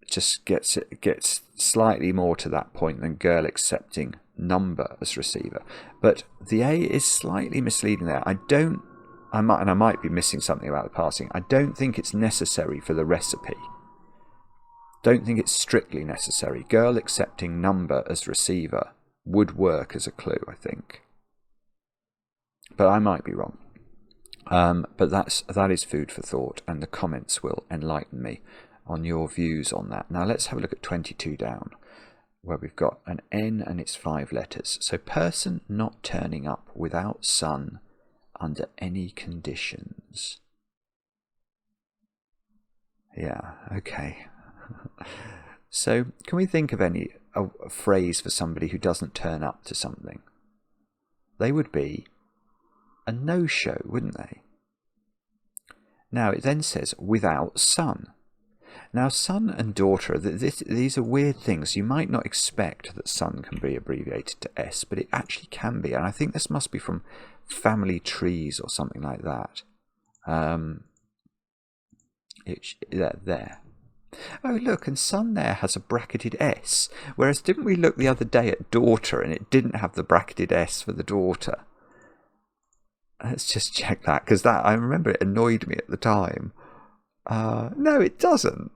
just gets slightly more to that point than girl accepting number as receiver. But the A is slightly misleading there. I might be missing something about the parsing. I don't think it's necessary for the recipe. Don't think it's strictly necessary. Girl accepting number as receiver would work as a clue, I think. But I might be wrong. But that is food for thought, and the comments will enlighten me on your views on that. Now let's have a look at 22 down, where we've got an N and it's 5 letters. So person not turning up without sun under any conditions. Yeah, okay. So can we think of a phrase for somebody who doesn't turn up to something? They would be a no-show, wouldn't they? Now it then says without sun. Now son and daughter, these are weird things. You might not expect that son can be abbreviated to S, but it actually can be. And I think this must be from family trees or something like that. There. Oh look, and son there has a bracketed S. Whereas didn't we look the other day at daughter and it didn't have the bracketed S for the daughter? Let's just check that, because I remember it annoyed me at the time. No, it doesn't.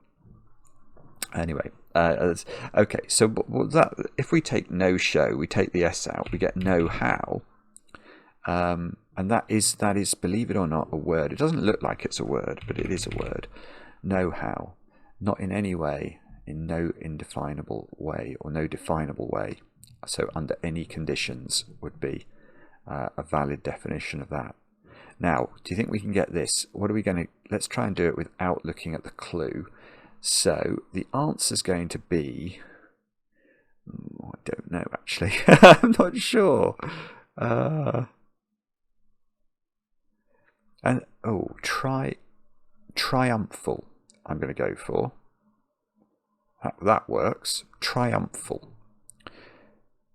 Anyway, okay. So that if we take no show, we take the S out, we get no how, and that is believe it or not a word. It doesn't look like it's a word, but it is a word. No how, not in any way, in no indefinable way or no definable way. So under any conditions would be a valid definition of that. Now, do you think we can get this? What are we going to... Let's try and do it without looking at the clue. So, the answer's going to be... I don't know, actually. I'm not sure. Triumphal, I'm going to go for. That works. Triumphal.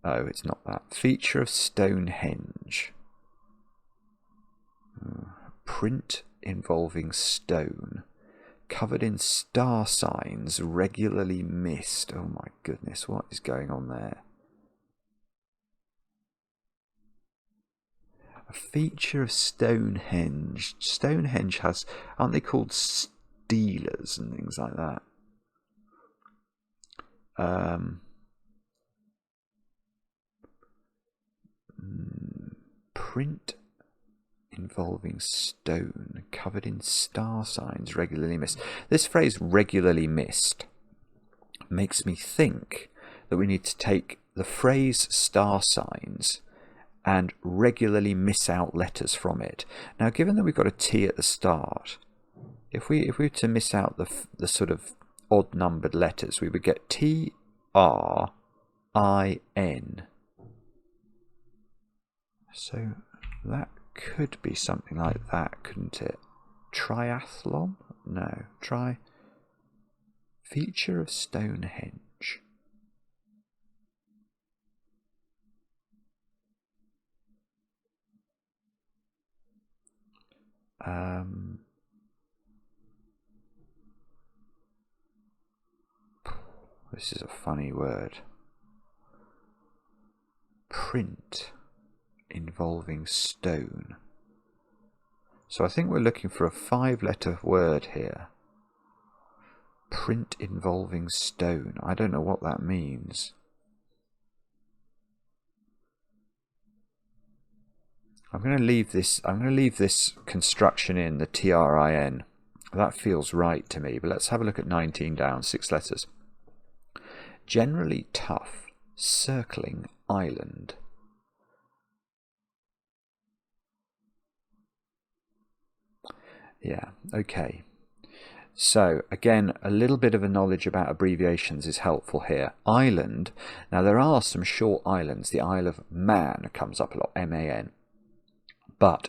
Oh, it's not that. Feature of Stonehenge. Print involving stone, covered in star signs, regularly missed. Oh my goodness, what is going on there? A feature of Stonehenge. Stonehenge has, aren't they called steelers and things like that? Print involving stone, covered in star signs, regularly missed. This phrase, regularly missed, makes me think that we need to take the phrase star signs and regularly miss out letters from it. Now, given that we've got a T at the start, if we were to miss out the sort of odd numbered letters, we would get TRIN. So that could be something like that, couldn't it? Triathlon? No. Feature of Stonehenge. This is a funny word. Print involving stone. So I think we're looking for a 5-letter word here. Print involving stone. I don't know what that means. I'm going to leave this construction in, the TRIN. That feels right to me, but let's have a look at 19 down, 6 letters. Generally tough, circling island. Yeah, okay. So, again, a little bit of a knowledge about abbreviations is helpful here. Island, now there are some short islands. The Isle of Man comes up a lot, M-A-N. But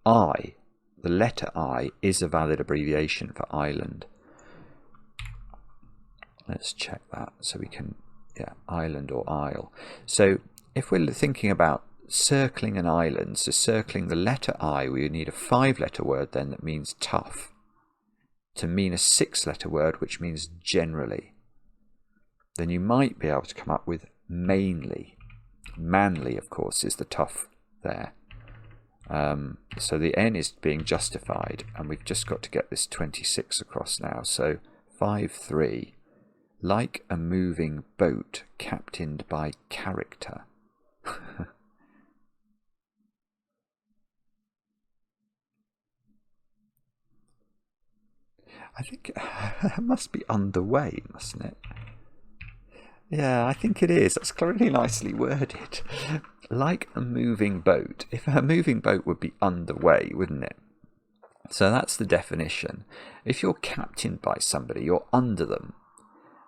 I, the letter I, is a valid abbreviation for island. Let's check that so we can, yeah, island or isle. So if we're thinking about circling an island, so circling the letter I, we would need a 5-letter word then that means tough to mean a 6-letter word which means generally. Then you might be able to come up with mainly. Manly, of course, is the tough there. So the N is being justified, and we've just got to get this 26 across now. So 5-3. Like a moving boat captained by character. I think it must be underway, mustn't it? Yeah, I think it is. That's clearly nicely worded. Like a moving boat. If a moving boat would be underway, wouldn't it? So that's the definition. If you're captained by somebody, you're under them.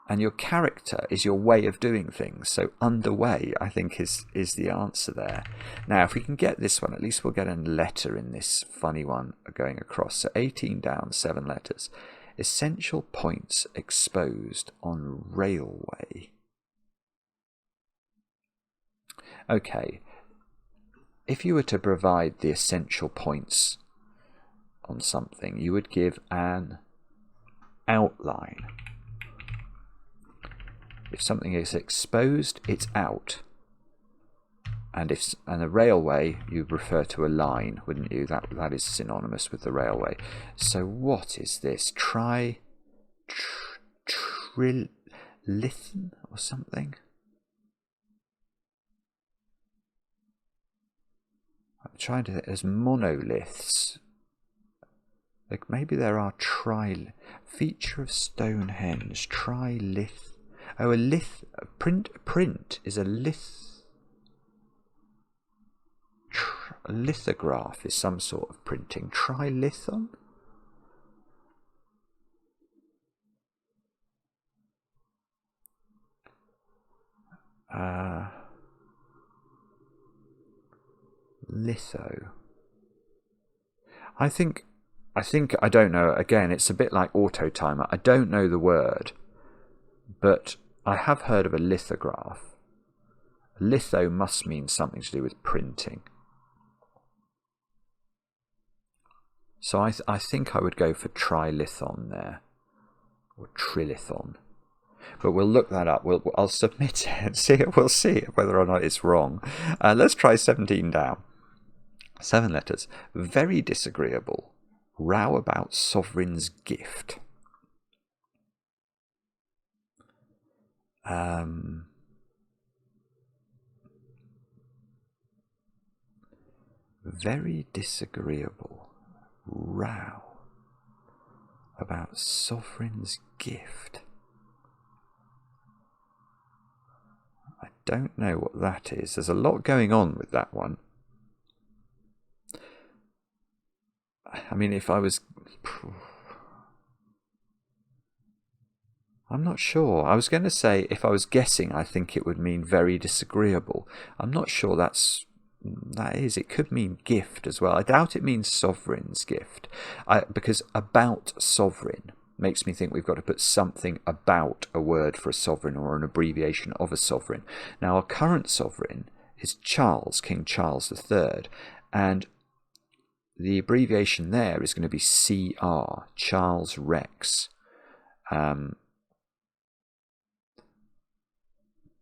And your character is your way of doing things. So underway, I think, is the answer there. Now, if we can get this one, at least we'll get a letter in this funny one going across. So 18 down, 7 letters. Essential points exposed on railway. Okay, if you were to provide the essential points on something, you would give an outline. If something is exposed, it's out. And a railway, you refer to a line, wouldn't you? That is synonymous with the railway. So what is this? Trilithon or something? I'm trying to. There's monoliths. Like maybe there are feature of Stonehenge. Trilith. Oh, a print is a lithograph is some sort of printing. Trilithon? Litho. I think I don't know. Again, it's a bit like auto timer. I don't know the word, but I have heard of a lithograph. Litho must mean something to do with printing. So I think I would go for trilithon there, or trilithon. But we'll look that up. I'll submit it and see it. We'll see whether or not it's wrong. Let's try 17 down. 7 letters. Very disagreeable. Row about sovereign's gift. Very disagreeable. Row about sovereign's gift. I don't know what that is. There's a lot going on with that one. I mean, if I was... I'm not sure. I was going to say, if I was guessing, I think it would mean very disagreeable. I'm not sure that is. It could mean gift as well. I doubt it means sovereign's gift. Because about sovereign makes me think we've got to put something about a word for a sovereign or an abbreviation of a sovereign. Now, our current sovereign is Charles, King Charles III, and the abbreviation there is going to be CR, Charles Rex.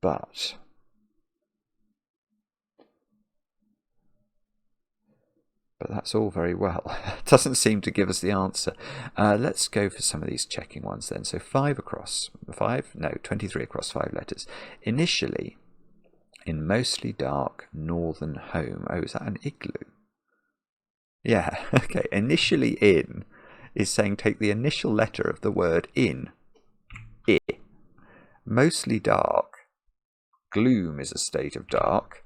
But that's all very well. It doesn't seem to give us the answer. Let's go for some of these checking ones then. So 23 across 5 letters. Initially, in mostly dark northern home. Oh, is that an igloo? Yeah, okay. Initially in is saying take the initial letter of the word in. I. Mostly dark. Gloom is a state of dark.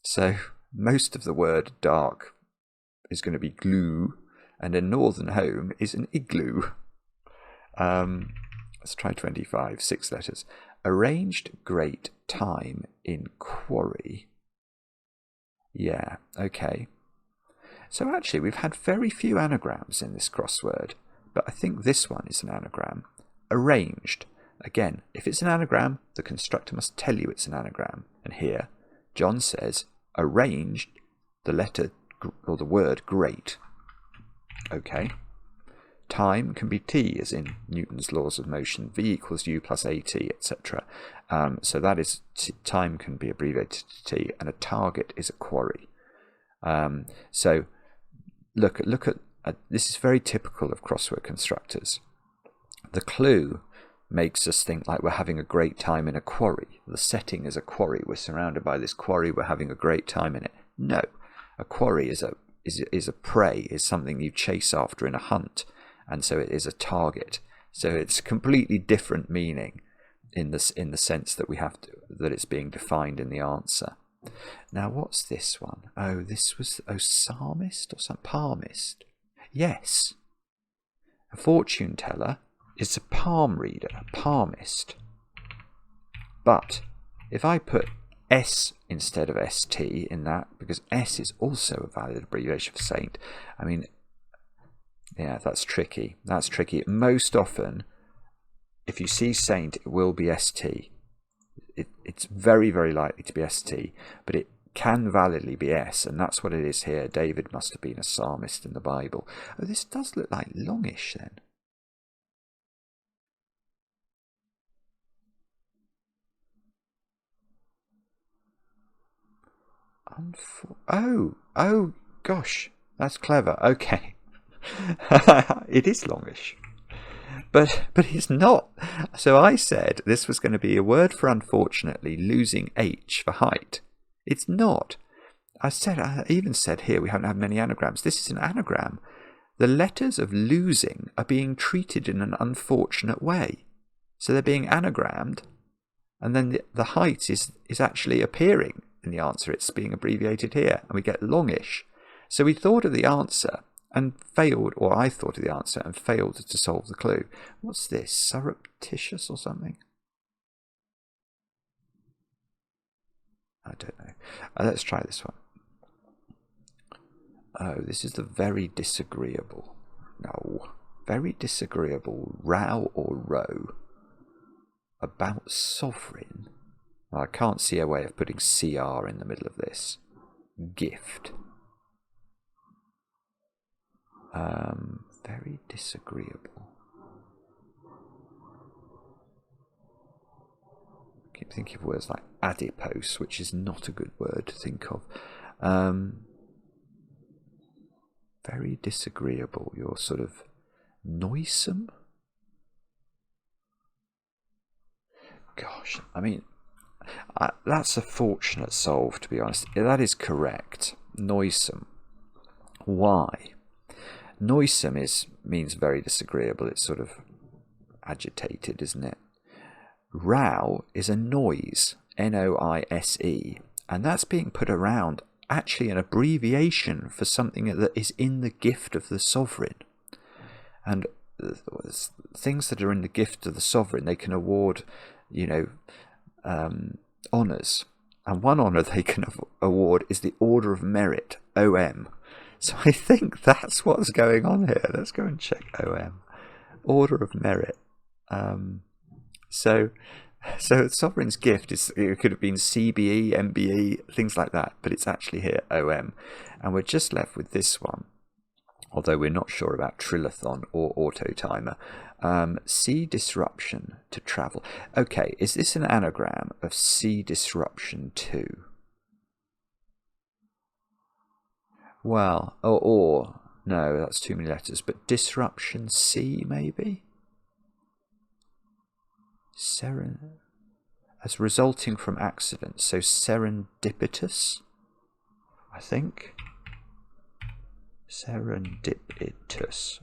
So most of the word dark is going to be glue, and a northern home is an igloo. Let's try 25, 6 letters. Arranged great time in quarry. Yeah, okay. So actually we've had very few anagrams in this crossword, but I think this one is an anagram. Arranged. Again, if it's an anagram, the constructor must tell you it's an anagram. And here, John says, arranged the letter or the word great. Okay. Time can be t, as in Newton's laws of motion, v equals u plus at, etc. So that is, time can be abbreviated to t, and a target is a quarry. So look at this is very typical of crossword constructors. The clue makes us think like we're having a great time in a quarry. The setting is a quarry. We're surrounded by this quarry. We're having a great time in it. No, a quarry is a prey, is something you chase after in a hunt, and so it is a target. So it's completely different meaning in the sense that that it's being defined in the answer. Now what's this one? Oh, this was psalmist or some palmist. Yes, a fortune teller is a palm reader, a palmist. But if I put S instead of ST in that, because S is also a valid abbreviation for saint, I mean, yeah, that's tricky. That's tricky. Most often, if you see saint, it will be ST. It's very, very likely to be ST, but it can validly be S, and that's what it is here. David must have been a psalmist in the Bible. Oh, this does look like longish then. Oh gosh, that's clever. Okay. It is longish, but it's not. So I said this was going to be a word for unfortunately losing H for height. It's not. I even said here we haven't had many anagrams. This is an anagram. The letters of losing are being treated in an unfortunate way, so they're being anagrammed, and then the height is actually appearing in the answer. It's being abbreviated here, and we get longish. So we thought of the answer and failed, or I thought of the answer and failed to solve the clue. What's this? Surreptitious or something? I don't know. Let's try this one. Oh, this is the very disagreeable. No. Very disagreeable row or row about sovereign. Well, I can't see a way of putting CR in the middle of this. Gift. Very disagreeable. I keep thinking of words like adipose, which is not a good word to think of. Very disagreeable. You're sort of noisome. Gosh, I mean, that's a fortunate solve, to be honest. That is correct. Noisome. Why? Noisome means very disagreeable. It's sort of agitated, isn't it? Row is a noise, N-O-I-S-E, and that's being put around actually an abbreviation for something that is in the gift of the sovereign. And things that are in the gift of the sovereign, they can award, honours. And one honour they can award is the Order of Merit, OM. So I think that's what's going on here. Let's go and check OM. Order of Merit. So sovereign's gift it could have been CBE, MBE, things like that, but it's actually here OM, and we're just left with this one. Although we're not sure about trillathon or auto timer. C disruption to travel. Okay, is this an anagram of C disruption to? Well, or no, that's too many letters. But disruption C maybe. As resulting from accidents, so serendipitous, I think. Serendipitous.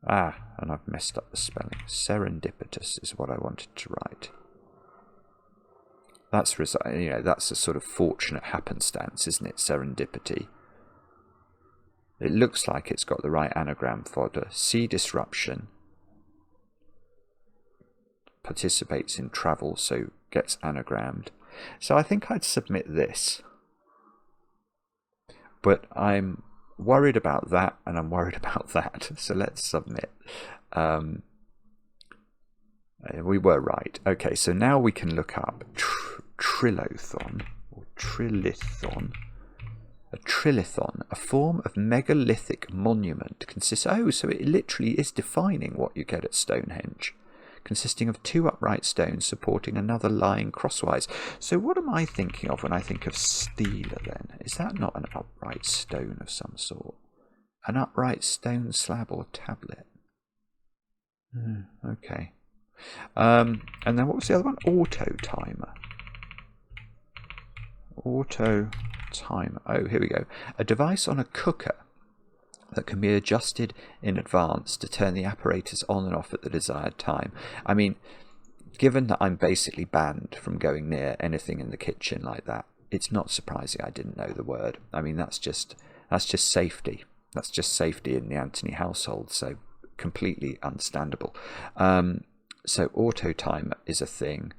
Ah, and I've messed up the spelling. Serendipitous is what I wanted to write. That's, you know, that's a sort of fortunate happenstance, isn't it? Serendipity. It looks like it's got the right anagram fodder. Sea disruption. Participates in travel, so gets anagrammed. So I think I'd submit this. But I'm worried about that, and I'm worried about that. So let's submit. We were right. Okay, so now we can look up Trilothon, or Trilithon. A trilithon, a form of megalithic monument, consists... Oh, so it literally is defining what you get at Stonehenge. Consisting of 2 upright stones supporting another lying crosswise. So what am I thinking of when I think of stela then? Is that not an upright stone of some sort? An upright stone slab or tablet? Okay. And then what was the other one? Auto timer. Auto timer. Oh, here we go. A device on a cooker that can be adjusted in advance to turn the apparatus on and off at the desired time. I mean, given that I'm basically banned from going near anything in the kitchen like that, it's not surprising I didn't know the word. I mean, that's just safety. That's just safety in the Anthony household, so completely understandable. So auto timer is a thing.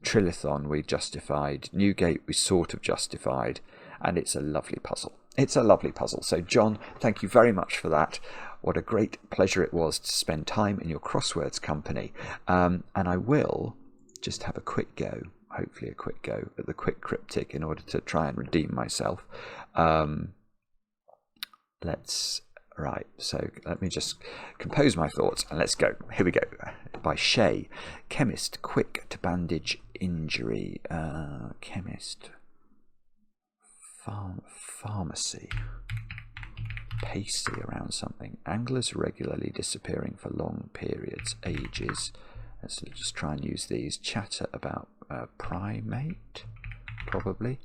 Trilithon we justified. Newgate we sort of justified. And it's a lovely puzzle. It's a lovely puzzle. So, John, thank you very much for that. What a great pleasure it was to spend time in your crosswords company. And I will just have a quick go, hopefully a quick go, at the quick cryptic in order to try and redeem myself. Right, so let me just compose my thoughts and let's go. Here we go. By Shay. Chemist, quick to bandage injury. Chemist. Pharmacy. Pasty around something. Anglers regularly disappearing for long periods, ages. Let's just try and use these. Chatter about primate, probably.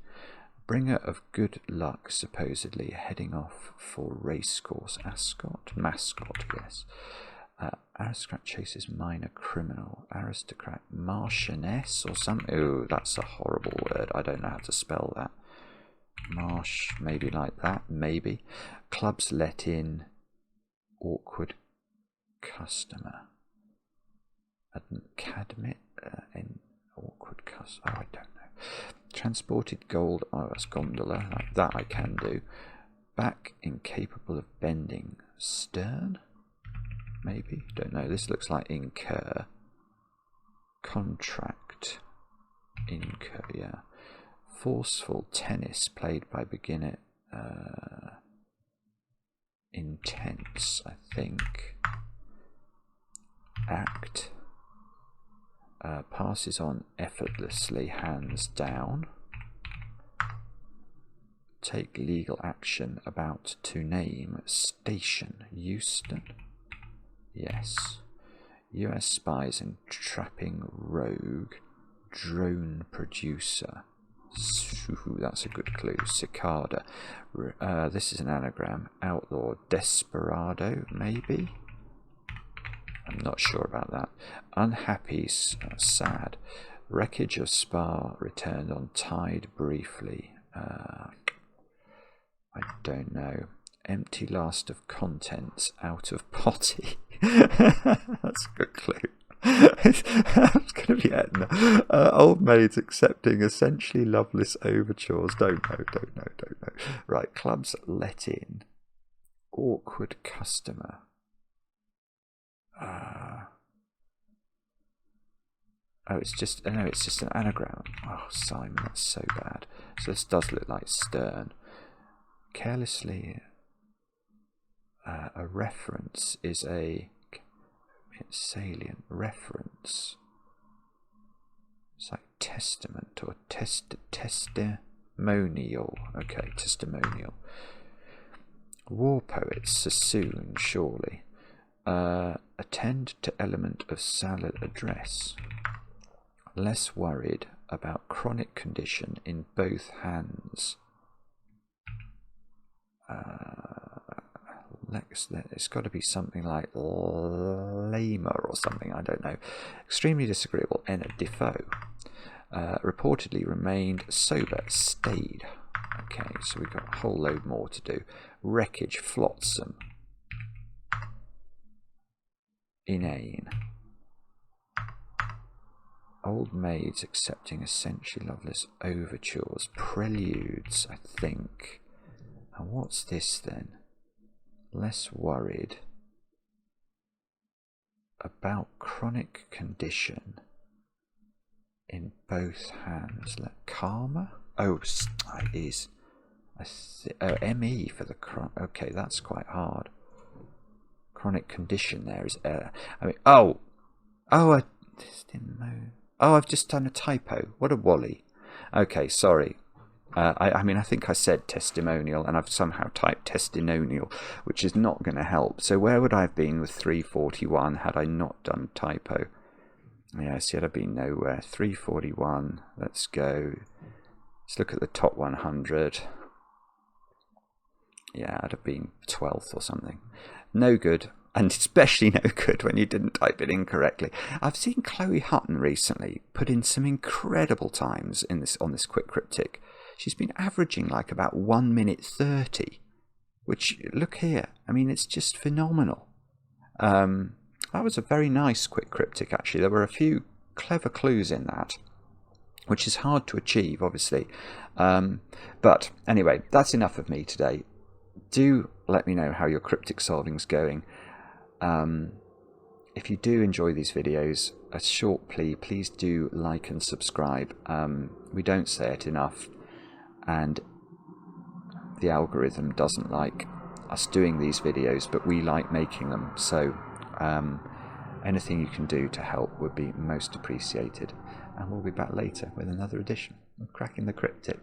Bringer of good luck, supposedly heading off for racecourse. Mascot, yes. Aristocrat chases minor criminal. Aristocrat Marchioness or something. Oh, that's a horrible word. I don't know how to spell that. Marsh, maybe like that, maybe. Clubs let in. Awkward customer. Academic. Awkward customer. Oh, I don't know. Transported gold. Oh, that's gondola. Like that I can do. Back incapable of bending. Stern? Maybe. Don't know. This looks like incur. Contract. Incur, yeah. Forceful tennis played by beginner. Intense, I think. Act. Passes on effortlessly, hands down. Take legal action about to name. Station. Euston. Yes. US spies and trapping rogue. Drone producer. Ooh, that's a good clue. Cicada. This is an anagram. Outlaw. Desperado, maybe? I'm not sure about that. Unhappy. Sad. Wreckage of spa returned on tide briefly. I don't know. Empty last of contents. Out of potty. That's a good clue. It's going to be Etna. Old maids accepting essentially loveless overtures. Don't know. Right, clubs let in. Awkward customer. It's just an anagram. Oh, Simon, that's so bad. So this does look like stern. Carelessly. A reference is a salient reference. It's like testament or testimonial. Okay, testimonial. War poets, sassoon, surely. Attend to element of salad address. Less worried about chronic condition in both hands. It's got to be something like lamer or something, I don't know. Extremely disagreeable. Enna Defoe. Reportedly remained sober, stayed. Okay, so we've got a whole load more to do. Wreckage, flotsam. Inane. Old maids accepting essentially loveless overtures. Preludes, I think. And what's this then? Less worried. About chronic condition. In both hands. Karma? Oh, it is. ME for the okay, that's quite hard. Chronic condition there is error. I mean, I've just done a typo. What a wally. Okay, sorry. I mean, I think I said testimonial, and I've somehow typed testimonial, which is not going to help. So where would I have been with 341 had I not done typo? Yeah, see, I'd have been nowhere. 341. Let's go. Let's look at the top 100. Yeah, I'd have been 12th or something. No good. And especially no good when you didn't type it incorrectly. I've seen Chloe Hutton recently put in some incredible times in on this quick cryptic. She's been averaging like about 1 minute 30, which, look here, I mean, it's just phenomenal. That was a very nice quick cryptic, actually. There were a few clever clues in that, which is hard to achieve, obviously. But anyway, that's enough of me today. Do let me know how your cryptic solving's going. If you do enjoy these videos, a short plea, please do like and subscribe. We don't say it enough, and the algorithm doesn't like us doing these videos, but we like making them. So anything you can do to help would be most appreciated. And we'll be back later with another edition of Cracking the Cryptic.